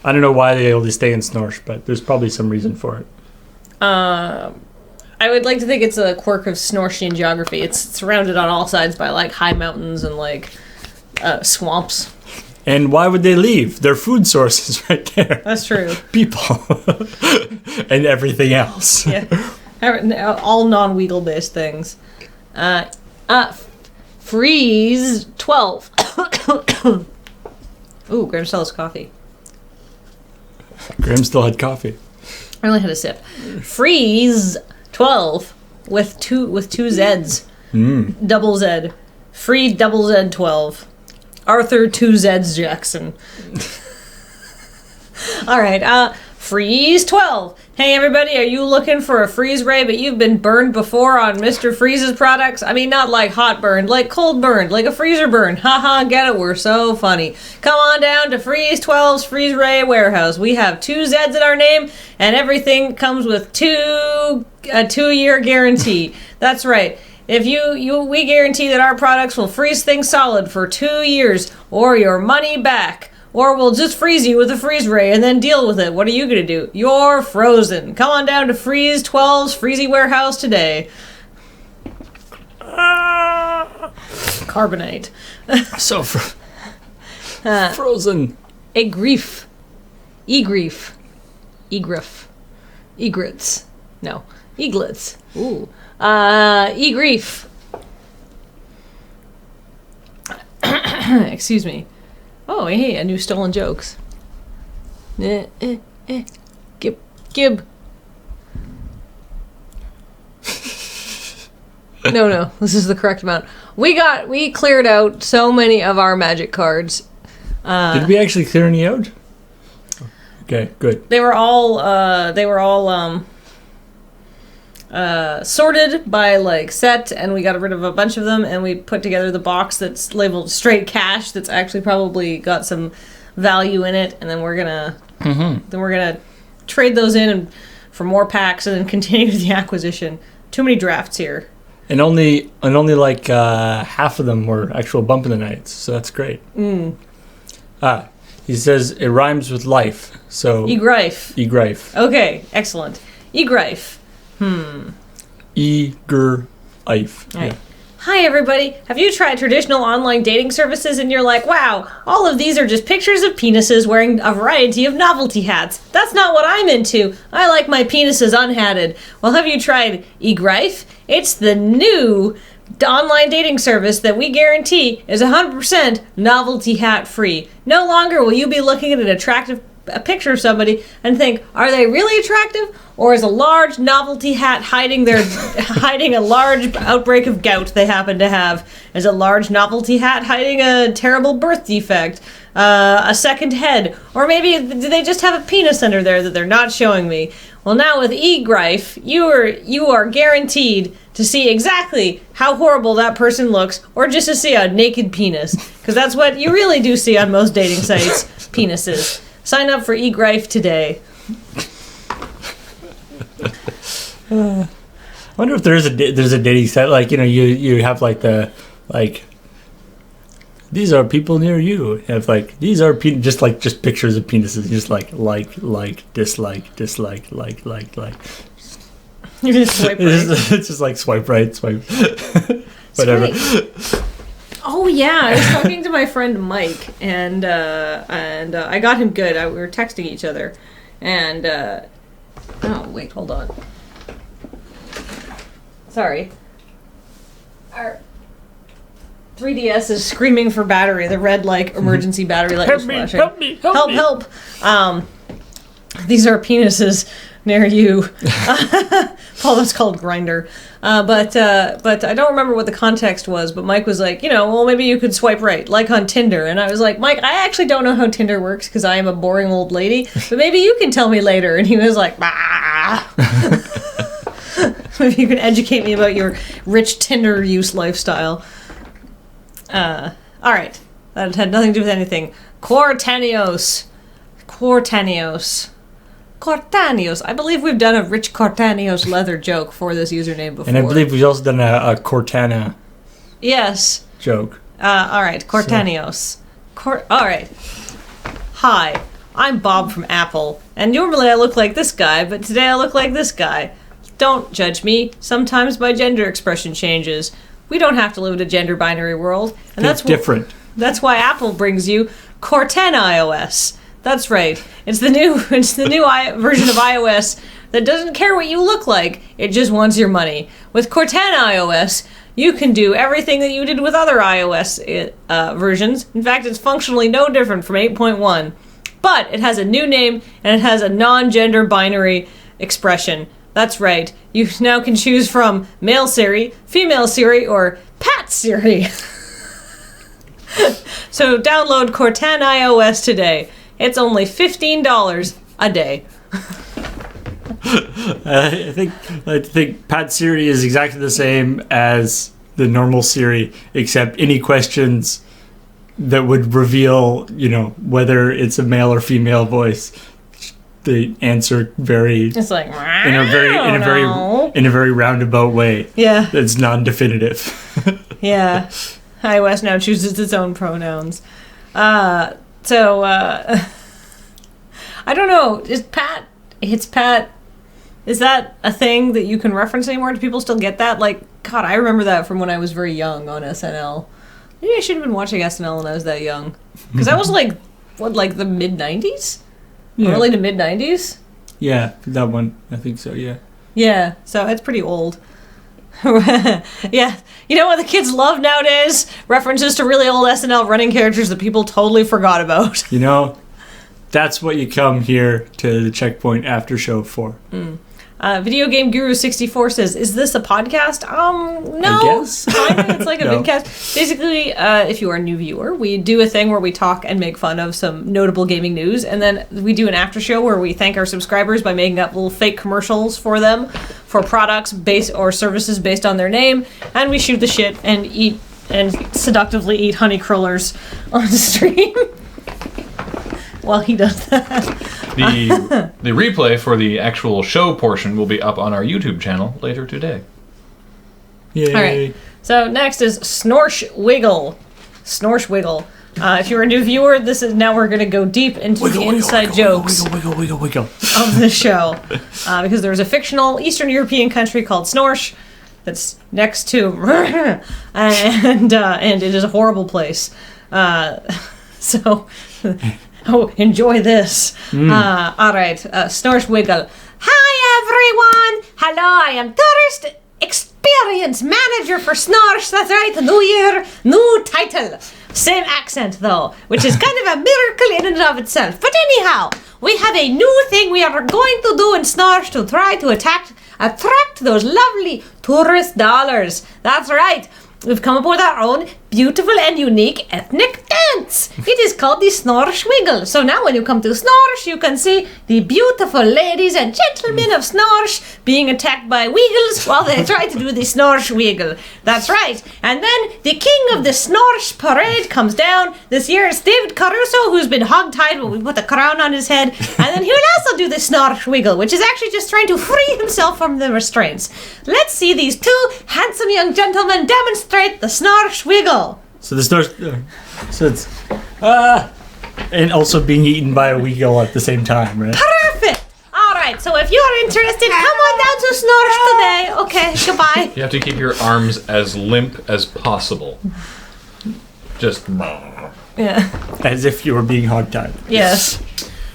I don't know why they only stay in Snorsh, but there's probably some reason for it. I would like to think it's a quirk of Snorshian geography. It's surrounded on all sides by like high mountains and like swamps. And why would they leave? Their food source is right there. That's true. People. And everything else. Yeah. All non-Weagle based things. Freeze 12. Ooh, Graham Stella's coffee. Graham still had coffee. I only had a sip. Freeze 12 with two Z's. Double Z. Free double Z 12. Arthur 2 Z's Jackson. All right. Freeze 12. Hey everybody, are you looking for a freeze ray but you've been burned before on Mr. Freeze's products? I mean, not like hot burned, like cold burned, like a freezer burn. Haha, get it? We're so funny. Come on down to Freeze 12's Freeze Ray Warehouse. We have 2 Zs in our name and everything comes with a 2-year guarantee. That's right. If we guarantee that our products will freeze things solid for 2 years or your money back. Or we'll just freeze you with a freeze ray and then deal with it. What are you going to do? You're frozen. Come on down to Freeze 12's Freezy Warehouse today. Carbonite. So frozen. Egrief. Egrief. Egrif. Egrits. No. Eaglets. Ooh. Egrief. Excuse me. Oh, hey, a new stolen jokes. Gib. No, this is the correct amount. We cleared out so many of our magic cards. Did we actually clear any out? Okay, good. They were all sorted by like set, and we got rid of a bunch of them, and we put together the box that's labeled straight cash that's actually probably got some value in it, and then we're gonna trade those in for more packs and then continue the acquisition. Too many drafts here. And only like half of them were actual bump in the nights, so that's great. He says it rhymes with life, so Egrife. Okay, excellent. Egrife. Eager Ife. Right. Yeah. Hi everybody. Have you tried traditional online dating services and you're like, wow, all of these are just pictures of penises wearing a variety of novelty hats. That's not what I'm into. I like my penises unhatted. Well, have you tried Egrife? It's the new online dating service that we guarantee is 100% novelty hat free. No longer will you be looking at a picture of somebody and think, are they really attractive? Or is a large novelty hat hiding a large outbreak of gout they happen to have? Is a large novelty hat hiding a terrible birth defect? A second head? Or maybe do they just have a penis under there that they're not showing me? Well, now with Egrife, you are guaranteed to see exactly how horrible that person looks, or just to see a naked penis. Because that's what you really do see on most dating sites, penises. Sign up for Egrife today. I wonder if there's a dating site, like, you know, you have like these are people near you. You have like these are just pictures of penises, just like dislike, like. You just swipe right. It's just like swipe right, swipe whatever. Oh yeah, I was talking to my friend Mike, and I got him good. We were texting each other, and oh wait, hold on. Sorry. Our 3DS is screaming for battery. The red emergency battery light is flashing. Help! These are penises near you. Paul, that's called Grinder. But I don't remember what the context was, but Mike was like, well, maybe you could swipe right, like on Tinder. And I was like, Mike, I actually don't know how Tinder works because I am a boring old lady, but maybe you can tell me later. And he was like, bah. Maybe you can educate me about your rich Tinder use lifestyle. All right. That had nothing to do with anything. Cortanios. I believe we've done a Rich Cortanios leather joke for this username before. And I believe we've also done a Cortana joke. All right, Cortanios. All right. Hi, I'm Bob from Apple, and normally I look like this guy, but today I look like this guy. Don't judge me. Sometimes my gender expression changes. We don't have to live in a gender binary world, and that's different. That's why Apple brings you Cortana iOS. That's right. It's the new version of iOS that doesn't care what you look like. It just wants your money. With Cortana iOS, you can do everything that you did with other iOS versions. In fact, it's functionally no different from 8.1. But it has a new name, and it has a non-gender binary expression. That's right. You now can choose from male Siri, female Siri, or Pat Siri. So download Cortana iOS today. It's only $15 a day. I think Pat Siri is exactly the same as the normal Siri, except any questions that would reveal, whether it's a male or female voice, they answer very It's like in a very roundabout way. yeah, That's non-definitive. yeah. iOS now chooses its own pronouns. I don't know. It's Pat. Is that a thing that you can reference anymore? Do people still get that? Like, God, I remember that from when I was very young on SNL. Maybe I should have been watching SNL when I was that young. Because that was like the mid-90s? Yeah. Early to mid-90s? Yeah, that one. I think so. Yeah. Yeah, so it's pretty old. Yeah. You know what the kids love nowadays? References to really old SNL running characters that people totally forgot about. That's what you come here to the Checkpoint after show for. Video Game Guru 64 says, "Is this a podcast?" No. I guess. Kinda, it's like a No. vidcast. Basically, if you are a new viewer, we do a thing where we talk and make fun of some notable gaming news, and then we do an after show where we thank our subscribers by making up little fake commercials for them for products based or services based on their name, and we shoot the shit and seductively eat honey crullers on the stream. While he does that. The replay for the actual show portion will be up on our YouTube channel later today. Yay. All right. So next is Snorsh Wiggle. Snorsh Wiggle. If you're a new viewer, we're going to go deep into the inside jokes Wiggle. of the show. Because there's a fictional Eastern European country called Snorsh that's next to and it is a horrible place. So enjoy this. All right, Snorsh Wiggle. Hi, everyone. Hello, I am Tourist Experience Manager for Snorsh. That's right, new year, new title. Same accent, though, which is kind of a miracle in and of itself. But anyhow, we have a new thing we are going to do in Snorsh to try to attract those lovely tourist dollars. That's right. We've come up with our own beautiful and unique ethnic dance. It is called the Snorsh Wiggle. So now when you come to Snorsh, you can see the beautiful ladies and gentlemen of Snorsh being attacked by Wiggles while they try to do the Snorsh Wiggle. That's right. And then the king of the Snorsh parade comes down. This year it's David Caruso, who's been hogtied, but we put the crown on his head. And then he'll also do the Snorsh Wiggle, which is actually just trying to free himself from the restraints. Let's see these two handsome young gentlemen demonstrate the Snorsh Wiggle. So the Snorsh... So it's... and also being eaten by a Wiggle at the same time, right? Perfect! Alright, so if you're interested, come on down to Snorsh today. Okay, goodbye. You have to keep your arms as limp as possible. Just... Yeah. As if you were being hogtied. Yes.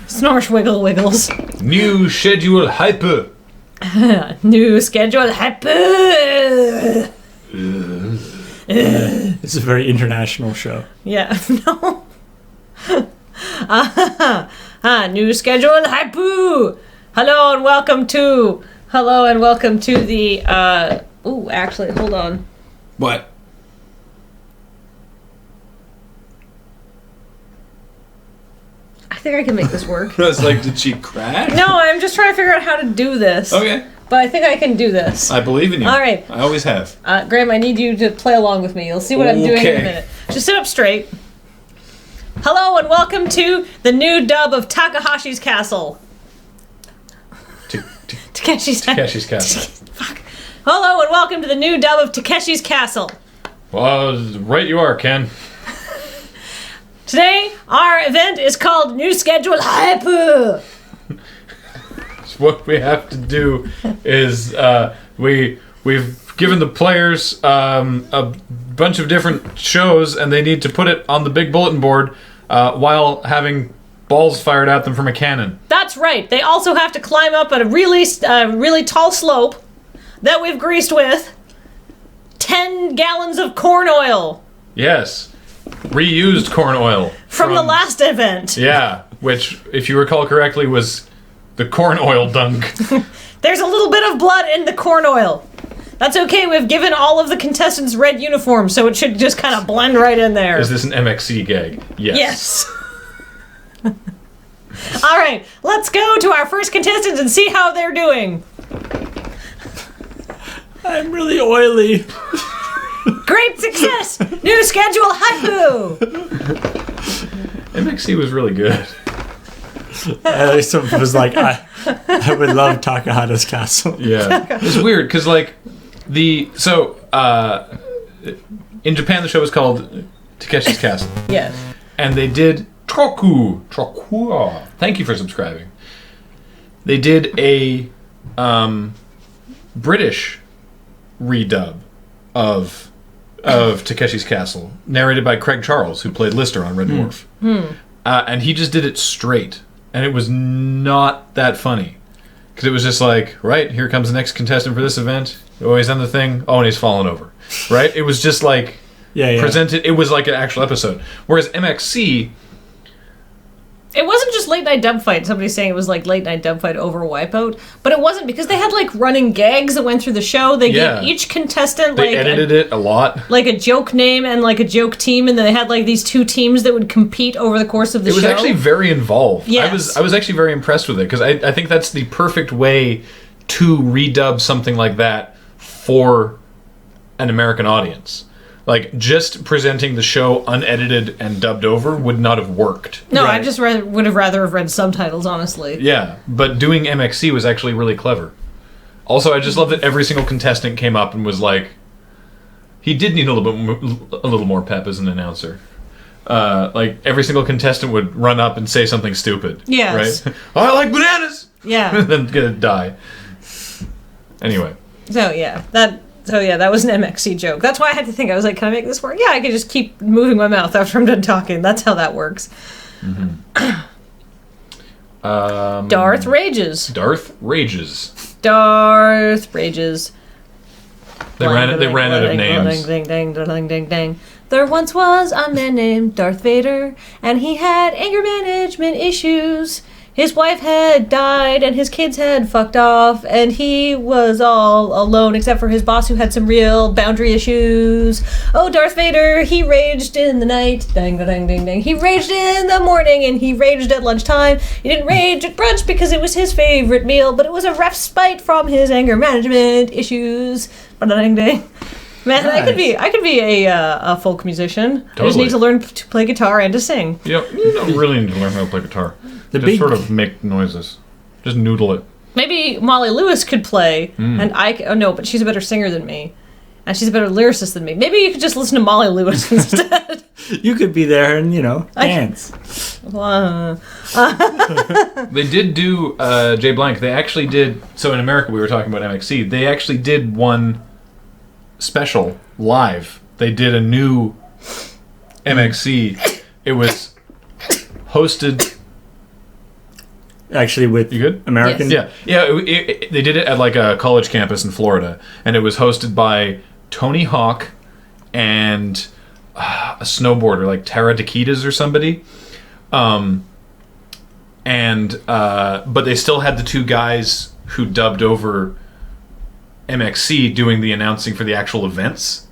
Snorsh Wiggle Wiggles. New schedule hyper. New schedule. Happy. It's a very international show. Yeah, no. New schedule. Hypoo. Hello and welcome to the actually, hold on. What? I think I can make this work. I was like, did she crash? No, I'm just trying to figure out how to do this. Okay. But I think I can do this. I believe in you. All right. I always have. Graham, I need you to play along with me. You'll see what I'm doing in a minute. Just sit up straight. Hello and welcome to the new dub of Takahashi's Castle. Takeshi's Castle. Fuck. Hello and welcome to the new dub of Takeshi's Castle. Well, right you are, Ken. Today, our event is called New Schedule Hyper. What we have to do is we've given the players a bunch of different shows, and they need to put it on the big bulletin board while having balls fired at them from a cannon. That's right. They also have to climb up a really tall slope that we've greased with 10 gallons of corn oil. Yes, reused corn oil from the last event. Yeah, which, if you recall correctly, was the corn oil dunk. There's a little bit of blood in the corn oil. That's okay, we've given all of the contestants red uniforms, so it should just kind of blend right in there. Is this an MXC gag? Yes. Yes. All right, let's go to our first contestants and see how they're doing. I'm really oily. Great success! New schedule, haiku! MXC was really good. At least it was like, I would love Takahata's castle. Yeah. It's weird, because, like, in Japan, the show was called Takeshi's Castle. Yes. And they did Troku. Thank you for subscribing. They did a British redub of Takeshi's Castle, narrated by Craig Charles, who played Lister on Red Dwarf. And he just did it straight, and it was not that funny. Because it was just like, right, here comes the next contestant for this event. Oh, he's on the thing. Oh, and he's fallen over. Right? It was just like presented. It was like an actual episode. Whereas MXC... It wasn't just late night dub fight. Somebody's saying it was like late night dub fight over Wipeout, but it wasn't, because they had like running gags that went through the show. They gave each contestant they edited it a lot, like a joke name and like a joke team, and then they had like these two teams that would compete over the course of the show. It was actually very involved. Yes. I was actually very impressed with it, because I think that's the perfect way to redub something like that for an American audience. Like, just presenting the show unedited and dubbed over would not have worked. No, right. I just would have rather have read subtitles, honestly. Yeah, but doing MXC was actually really clever. Also, I just love that every single contestant came up and was like, he did need a little more pep as an announcer. Like, every single contestant would run up and say something stupid. Yes. Right? Oh, I like bananas! Yeah. And then gonna die. Anyway. So that was an MXC joke. That's why I had to think. I was like, can I make this work? Yeah, I can just keep moving my mouth after I'm done talking. That's how that works. Mm-hmm. Darth rages. Darth rages. They ran out of names. Ding, ding, ding, ding, ding. There once was a man named Darth Vader, and he had anger management issues. His wife had died, and his kids had fucked off, and he was all alone except for his boss, who had some real boundary issues. Oh, Darth Vader, he raged in the night. Dang, dang, dang, dang. He raged in the morning, and he raged at lunchtime. He didn't rage at brunch because it was his favorite meal, but it was a respite from his anger management issues. Dang, dang. Man, nice. I could be a folk musician. Totally. I just need to learn to play guitar and to sing. Yep, you don't really need to learn how to play guitar. Just sort of make noises. Just noodle it. Maybe Molly Lewis could play, and but she's a better singer than me. And she's a better lyricist than me. Maybe you could just listen to Molly Lewis instead. You could be there and, dance. They did do Jay Blank. They actually did... So in America, we were talking about MXC. They actually did one special live. They did a new MXC. It was hosted... Actually, with you good? American? Yes. Yeah. They did it at like a college campus in Florida, and it was hosted by Tony Hawk and a snowboarder like Tara Dakitas or somebody. But they still had the two guys who dubbed over MXC doing the announcing for the actual events.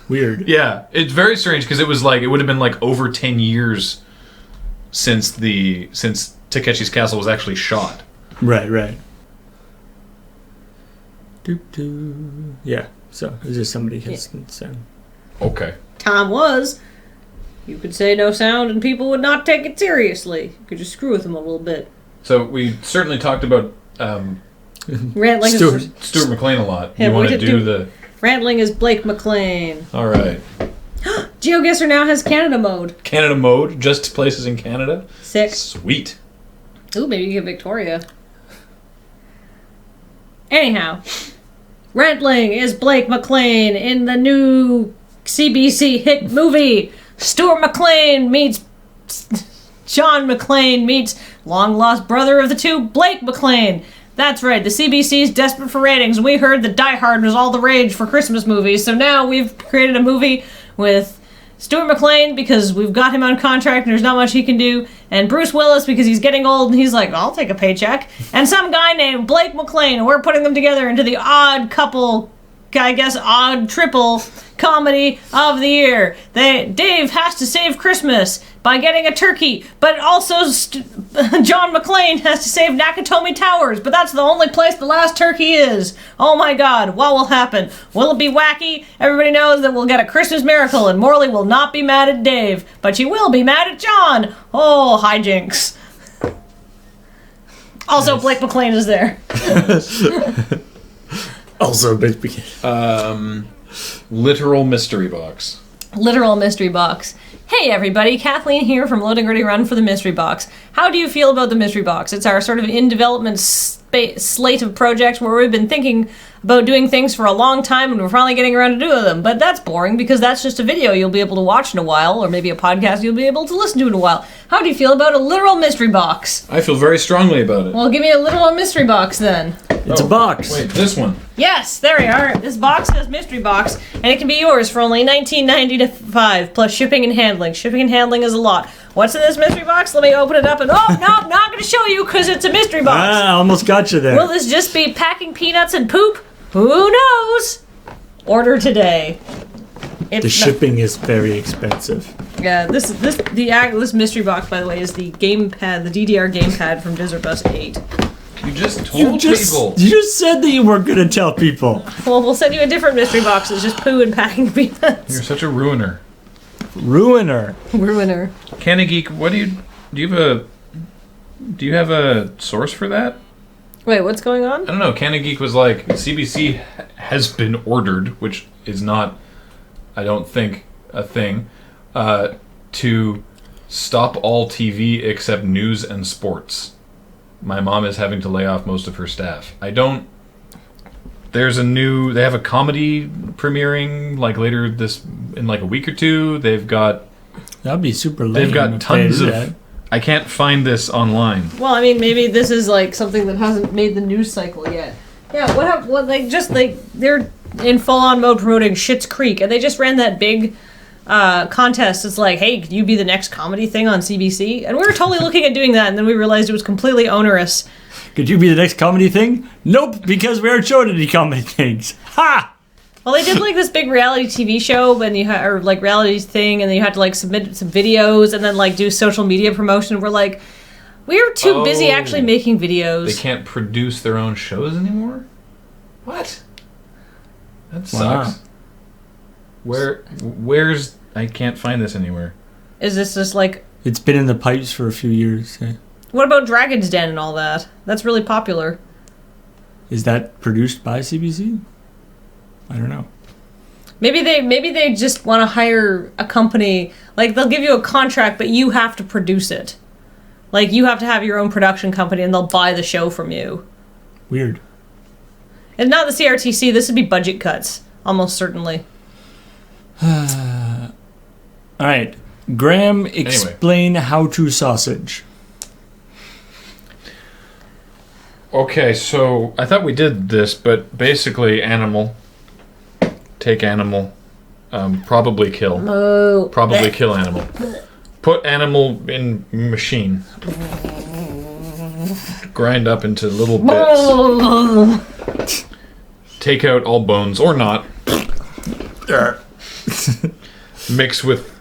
Weird. Yeah, it's very strange, because it was like it would have been like over 10 years since Takeshi's Castle was actually shot. Right. Yeah, so it's just somebody has said. Okay. Tom was. You could say no sound and people would not take it seriously. You could just screw with them a little bit. So we certainly talked about Rantling Stuart McLean a lot. Yeah, you want to do the... Rantling is Blake McLean. All right. GeoGuessr now has Canada mode. Canada mode? Just places in Canada? Sick. Sweet. Ooh, maybe you get Victoria. Anyhow, Rantling is Blake McLean in the new CBC hit movie. Stuart McLean meets John McLean meets long-lost brother of the two, Blake McLean. That's right, the CBC's desperate for ratings, and we heard that Die Hard was all the rage for Christmas movies, so now we've created a movie with Stuart McLean, because we've got him on contract and there's not much he can do, and Bruce Willis, because he's getting old and he's like, I'll take a paycheck, and some guy named Blake McLean, and we're putting them together into the odd couple I guess, odd triple comedy of the year. Dave has to save Christmas by getting a turkey, but also John McClane has to save Nakatomi Towers, but that's the only place the last turkey is. Oh my god, what will happen? Will it be wacky? Everybody knows that we'll get a Christmas miracle, and Morley will not be mad at Dave, but she will be mad at John. Oh, hijinks. Also, Blake McClane is there. Also, Big Beginning. Literal mystery box. Literal mystery box. Hey everybody, Kathleen here from Load and Gritty Run for the Mystery Box. How do you feel about the Mystery Box? It's our sort of in-development slate of projects where we've been thinking about doing things for a long time and we're finally getting around to doing them. But that's boring because that's just a video you'll be able to watch in a while, or maybe a podcast you'll be able to listen to in a while. How do you feel about a literal mystery box? I feel very strongly about it. Well, give me a literal mystery box then. It's a box. Wait, this one. Yes, there we are. This box says mystery box, and it can be yours for only $19.95 plus shipping and handling. Shipping and handling is a lot. What's in this mystery box? Let me open it up and no, I'm not going to show you because it's a mystery box. Ah, almost got you there. Will this just be packing peanuts and poop? Who knows? Order today. The shipping is very expensive. Yeah, this mystery box, by the way, is the gamepad, the DDR gamepad from Desert Bus 8. You just told people. You just said that you weren't going to tell people. Well, we'll send you a different mystery box. It's just poo and packing peanuts. You're such a ruiner. Ruiner. Canny Geek, what do you have a source for that? Wait, what's going on? I don't know. Canny Geek was like, CBC has been ordered, which is not, I don't think, a thing, to stop all TV except news and sports. My mom is having to lay off most of her staff. They have a comedy premiering like later in like a week or two. They've got super lame. They've got tons of, I can't find this online. Well, I mean, maybe this is like something that hasn't made the news cycle yet. Yeah, they're in full-on mode promoting Schitt's Creek, and they just ran that big contest. It's like, hey, could you be the next comedy thing on CBC? And we were totally looking at doing that, and then we realized it was completely onerous. Could you be the next comedy thing? Nope, because we aren't showing any comedy things. Ha! Well, they did like this big reality TV show, and or like reality thing, and then you had to like submit some videos and then like do social media promotion. We're like, we're too busy actually making videos. They can't produce their own shows anymore? What? That sucks. Wow. Where's I can't find this anywhere. Is this just like... It's been in the pipes for a few years. Yeah. What about Dragon's Den and all that? That's really popular. Is that produced by CBC? I don't know. Maybe they just want to hire a company. Like, they'll give you a contract, but you have to produce it. Like, you have to have your own production company, and they'll buy the show from you. Weird. And not the CRTC. This would be budget cuts, almost certainly. All right. Graham, explain how to sausage. Okay, so I thought we did this, but basically animal. Take animal. Probably kill. Oh. Probably kill animal. Put animal in machine. Grind up into little bits. Take out all bones, or not. Mix with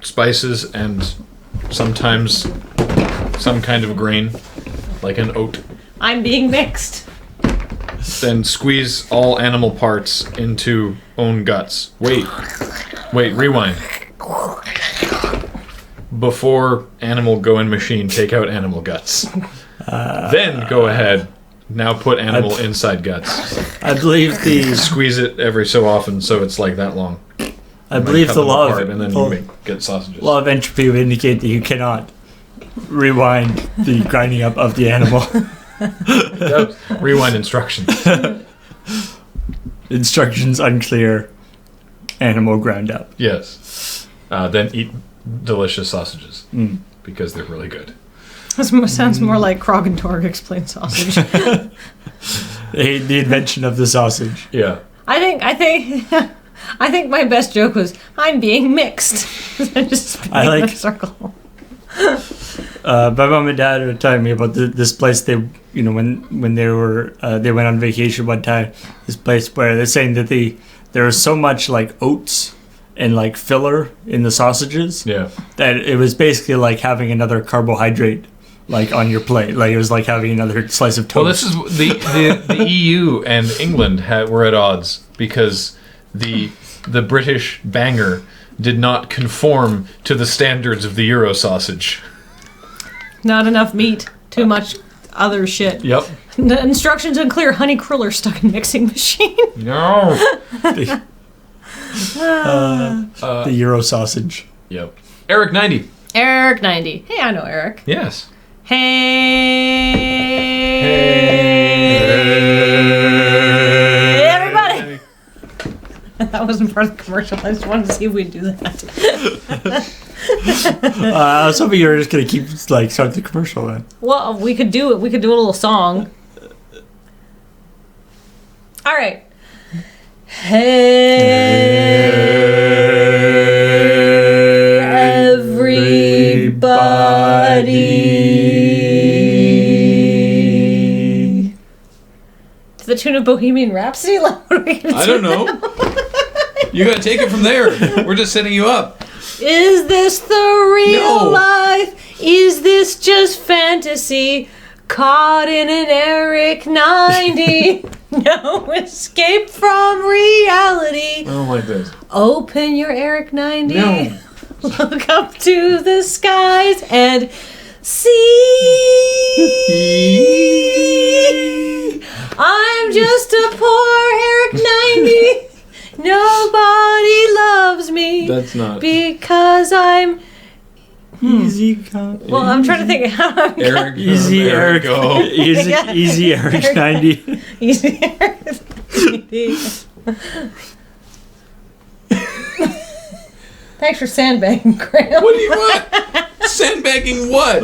spices and sometimes some kind of grain, like an oat. I'm being mixed. Then squeeze all animal parts into own guts. Wait, rewind. Before animal go in machine, take out animal guts. Then go ahead. Now put animal inside guts. I believe Squeeze it every so often so it's like that long. I believe the law of... And then you get sausages. Law of entropy would indicate that you cannot rewind the grinding up of the animal. Rewind instructions. Instructions unclear. Animal ground up. Yes. Then eat delicious sausages. Because they're really good. This sounds more like Krog and Torg explain sausage. The invention of the sausage. Yeah. I think my best joke was, I'm being mixed. I just spinning in a circle. My mom and dad were telling me about this place. They, when they were they went on vacation one time. This place where they're saying that there was so much like oats and like filler in the sausages. Yeah. That it was basically like having another carbohydrate like on your plate. Like it was like having another slice of toast. Well, this is the EU and England were at odds because the British banger did not conform to the standards of the Euro sausage. Not enough meat. Too much other shit. Yep. The instructions unclear. Honey cruller stuck in mixing machine. No. The Euro sausage. Yep. Eric 90. Eric 90. Hey, I know Eric. Yes. Hey, everybody. That wasn't part of the commercial. I just wanted to see if we'd do that. I was hoping you were just gonna keep like start the commercial then. Well, we could do it. We could do a little song. All right. Hey, everybody. To the tune of Bohemian Rhapsody? What are we gonna I do don't know. now? You gotta take it from there. We're just setting you up. Is this the real No. life? Is this just fantasy? Caught in an Eric 90. No escape from reality. I don't like this. Open your Eric 90. No. Look up to the skies and see. I'm just a poor Eric 90. Nobody loves me. That's not. Because I'm... Easy come. Well, I'm trying to think how I'm Eric. Easy there Eric. we go. Easy, Yeah. easy Eric 90. easy. Thanks for sandbagging, Graham. What do you want? Sandbagging what?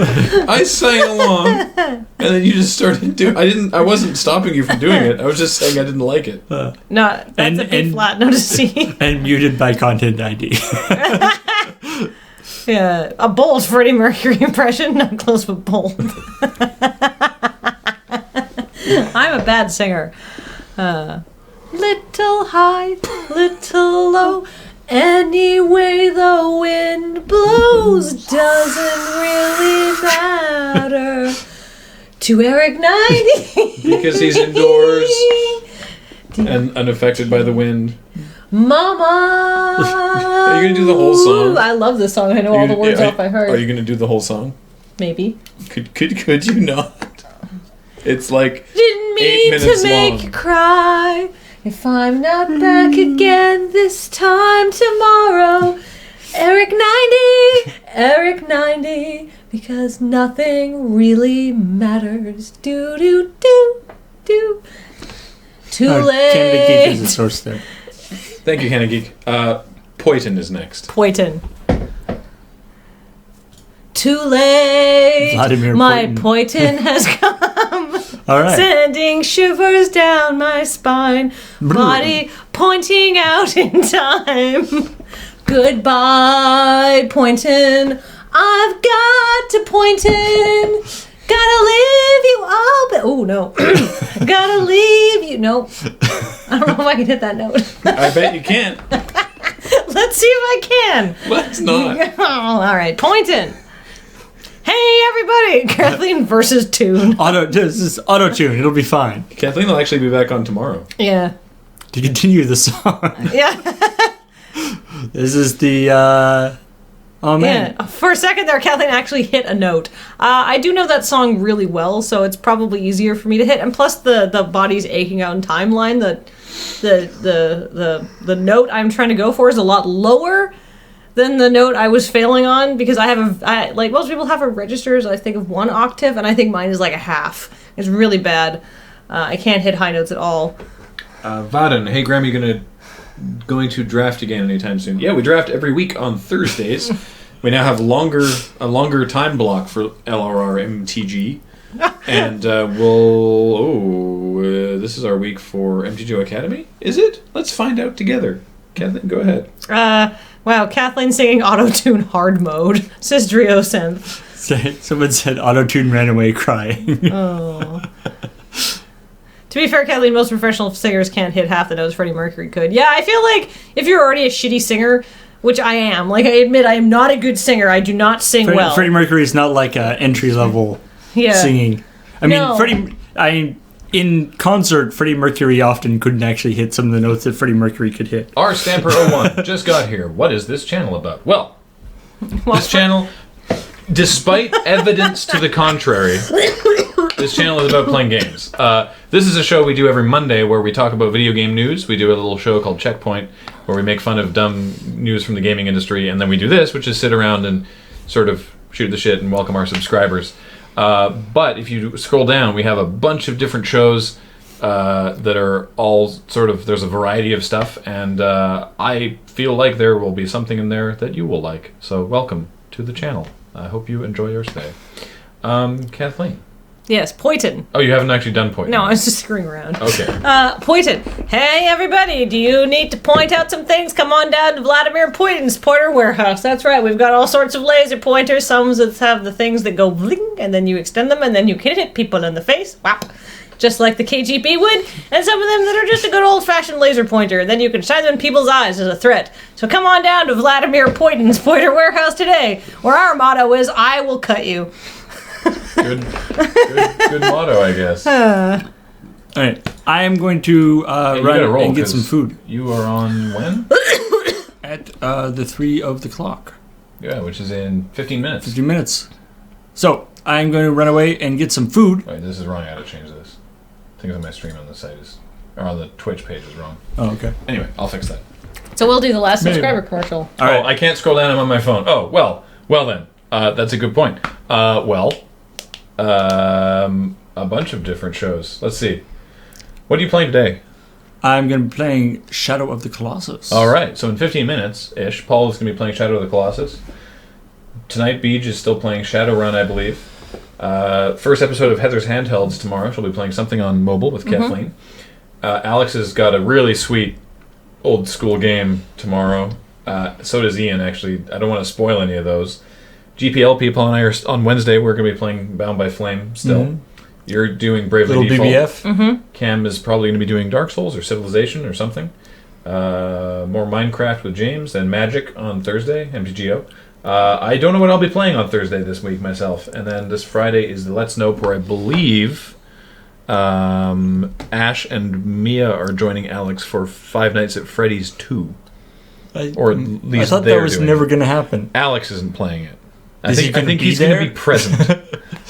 I sang along, and then you just started doing. I wasn't stopping you from doing it. I was just saying I didn't like it. No, that's And- a B flat, not a C. And muted by content ID. Yeah, a bold Freddie Mercury impression, not close but bold. I'm a bad singer. Little high, little low. Any way the wind blows doesn't really matter to Eric 90. Because he's indoors and unaffected by the wind. Mama. Are you gonna do the whole song? I love this song. I know all the words off by heart. Are you gonna do the whole song? Maybe. Could you not? It's like Didn't 8 mean to minutes make long. you cry. If I'm not back again this time tomorrow, Eric 90, Eric 90, because nothing really matters. Do do do do. Too Canada Geek is a late. source there. Thank you, Hannah Geek. Poitin is next. Poitin. Too late. Vladimir My Putin. Poitin has come. All right. Sending shivers down my spine, body pointing out in time. Goodbye, Pointin'. I've got to Pointin'. Gotta leave you all, but oh no, gotta leave you. Nope. I don't know if I can hit that note. I bet you can't. Let's see if I can. Let's not. Oh, all right, Pointin'. Hey everybody, Kathleen versus Tune. This is auto tune. It'll be fine. Kathleen will actually be back on tomorrow. Yeah. To continue the song, Yeah. this is the. Oh man. Yeah. For a second there, Kathleen actually hit a note. I do know that song really well, so it's probably easier for me to hit. And plus, the body's aching out in timeline. The note I'm trying to go for is a lot lower than the note I was failing on, because like most people have a registers, I think, of 1 octave, and I think mine is like a half. It's really bad. I can't hit high notes at all. Vaden, hey Graham, you going to draft again anytime soon? Yeah, we draft every week on Thursdays. We now have a longer time block for LRR MTG. And this is our week for MTGO Academy? Is it? Let's find out together. Kathleen, go ahead. Wow, Kathleen singing auto-tune hard mode, says Drio Synth. Someone said auto-tune ran away crying. Oh. To be fair, Kathleen, most professional singers can't hit half the notes Freddie Mercury could. Yeah, I feel like if you're already a shitty singer, which I am, like I admit I am not a good singer, I do not sing well. Freddie Mercury is not like entry-level singing. In concert, Freddie Mercury often couldn't actually hit some of the notes that Freddie Mercury could hit. R Stamper 01 just got here. What is this channel about? Well, this channel, despite evidence to the contrary, this channel is about playing games. This is a show we do every Monday where we talk about video game news. We do a little show called CheckPoint where we make fun of dumb news from the gaming industry, and then we do this, which is sit around and sort of shoot the shit and welcome our subscribers. But if you scroll down, we have a bunch of different shows that are all sort of, there's a variety of stuff, and I feel like there will be something in there that you will like. So welcome to the channel. I hope you enjoy your stay. Kathleen. Yes, Poyton. Oh, you haven't actually done Poyton. No, I was just screwing around. Okay. Poyton. Hey, everybody, do you need to point out some things? Come on down to Vladimir Poyton's Pointer Warehouse. That's right, we've got all sorts of laser pointers. Some that have the things that go bling, and then you extend them, and then you can hit people in the face. Wow. Just like the KGB would. And some of them that are just a good old-fashioned laser pointer, and then you can shine them in people's eyes as a threat. So come on down to Vladimir Poyton's Pointer Warehouse today, where our motto is, I will cut you. Good motto, I guess. All right, I am going to run and get some food. You are on when? At the 3 of the clock. Yeah, which is in 15 minutes. 15 minutes. So I'm going to run away and get some food. Wait, this is wrong. I gotta change this. I think on my stream on the site or on the Twitch page is wrong. Oh, okay. Anyway, I'll fix that. So we'll do the last subscriber commercial. All right. I can't scroll down. I'm on my phone. Oh, well then. That's a good point. A bunch of different shows. Let's see. What are you playing today? I'm going to be playing Shadow of the Colossus. All right. So in 15 minutes-ish, Paul is going to be playing Shadow of the Colossus. Tonight, Beej is still playing Shadowrun, I believe. First episode of Heather's Handhelds tomorrow. She'll be playing something on mobile with Kathleen. Alex has got a really sweet old school game tomorrow. So does Ian, actually. I don't want to spoil any of those. GPL people and I are on Wednesday. We're going to be playing Bound by Flame still. Mm-hmm. You're doing Bravely Default. BBF. Mm-hmm. Cam is probably going to be doing Dark Souls or Civilization or something. More Minecraft with James and Magic on Thursday, MTGO. I don't know what I'll be playing on Thursday this week myself. And then this Friday is the Let's Nope, where I believe Ash and Mia are joining Alex for Five Nights at Freddy's 2. Or at least I thought that was never going to happen. Alex isn't playing it. I think he's going to be present,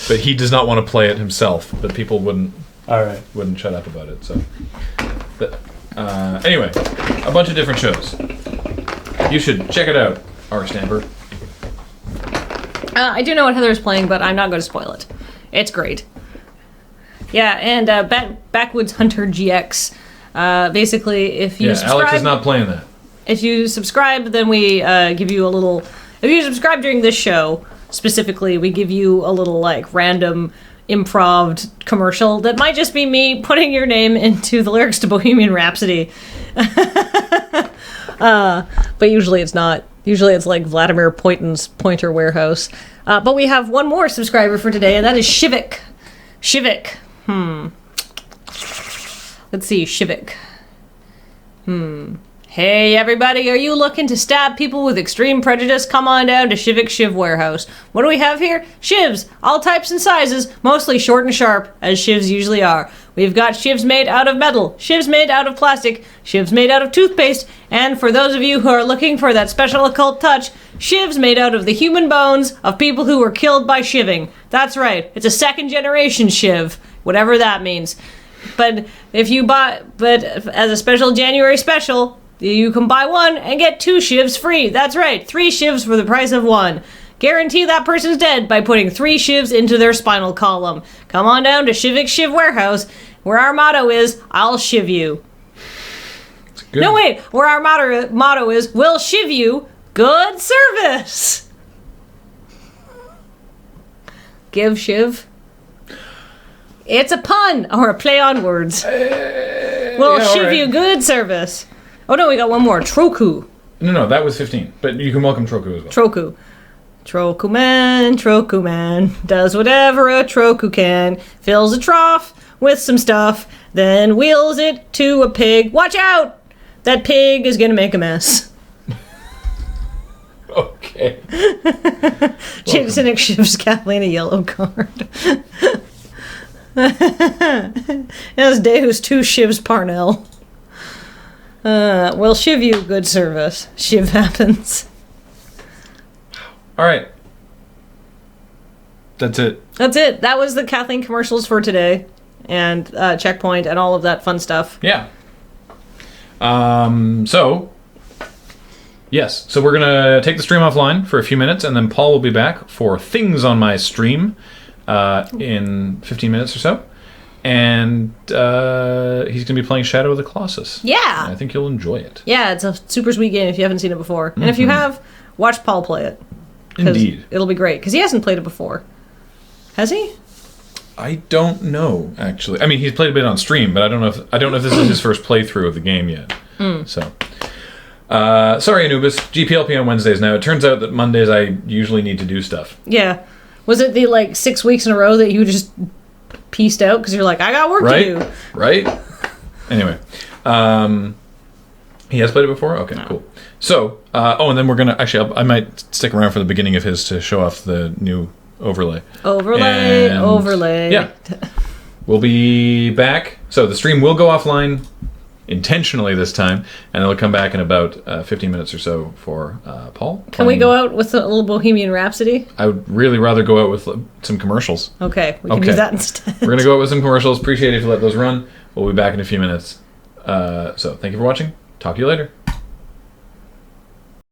but he does not want to play it himself. But people wouldn't shut up about it. So, anyway, a bunch of different shows. You should check it out, R. Stamper. I do know what Heather's playing, but I'm not going to spoil it. It's great. Yeah, and Backwoods Hunter GX. Basically, if you subscribe, Alex is not playing that. If you subscribe, then we give you a little. If you subscribe during this show, specifically, we give you a little, random improv commercial that might just be me putting your name into the lyrics to Bohemian Rhapsody. But usually it's not. Usually it's like Vladimir Poyton's Pointer Warehouse. But we have one more subscriber for today, and that is Shivik. Let's see, Shivik. Hey everybody, are you looking to stab people with extreme prejudice? Come on down to Shivik Shiv Warehouse. What do we have here? Shivs, all types and sizes, mostly short and sharp, as shivs usually are. We've got shivs made out of metal, shivs made out of plastic, shivs made out of toothpaste, and for those of you who are looking for that special occult touch, shivs made out of the human bones of people who were killed by shiving. That's right, it's a second generation shiv, whatever that means. But as a special January special, you can buy one and get 2 shivs free. That's right, 3 shivs for the price of 1. Guarantee that person's dead by putting 3 shivs into their spinal column. Come on down to Shivik Shiv Warehouse, where our motto is, I'll shiv you. No, wait, where our motto is, we'll shiv you, good service. Give shiv. It's a pun, or a play on words. We'll shiv you, good service. Oh no, we got one more. Troku. No, that was 15. But you can welcome Troku as well. Troku. Troku Man does whatever a Troku can. Fills a trough with some stuff, then wheels it to a pig. Watch out! That pig is gonna make a mess. Okay. Cynic gives Kathleen a yellow card. As Deus 2 shivs Parnell. We'll shiv you, good service. Shiv happens. All right. That's it. That's it. That was the Kathleen commercials for today. And Checkpoint and all of that fun stuff. Yeah. Yes. So we're going to take the stream offline for a few minutes, and then Paul will be back for Things on My Stream in 15 minutes or so. And he's going to be playing Shadow of the Colossus. Yeah. And I think you'll enjoy it. Yeah, it's a super sweet game if you haven't seen it before. And if you have, watch Paul play it. Indeed. It'll be great, because he hasn't played it before. Has he? I don't know, actually. I mean, he's played a bit on stream, but I don't know if this is his first playthrough of the game yet. So, sorry, Anubis. GPLP on Wednesdays now. It turns out that Mondays I usually need to do stuff. Yeah. Was it the 6 weeks in a row that you just pieced out because you're like, I got work to do? Right. Anyway, he has played it before. Okay, cool. So, and then we're gonna I might stick around for the beginning of his to show off the new overlay. Overlay. Yeah. We'll be back. So the stream will go offline intentionally this time, and it'll come back in about 15 minutes or so for Paul. Can we go out with a little Bohemian Rhapsody? I would really rather go out with some commercials. Okay, we can do that instead. We're going to go out with some commercials. Appreciate it if you let those run. We'll be back in a few minutes. So thank you for watching. Talk to you later.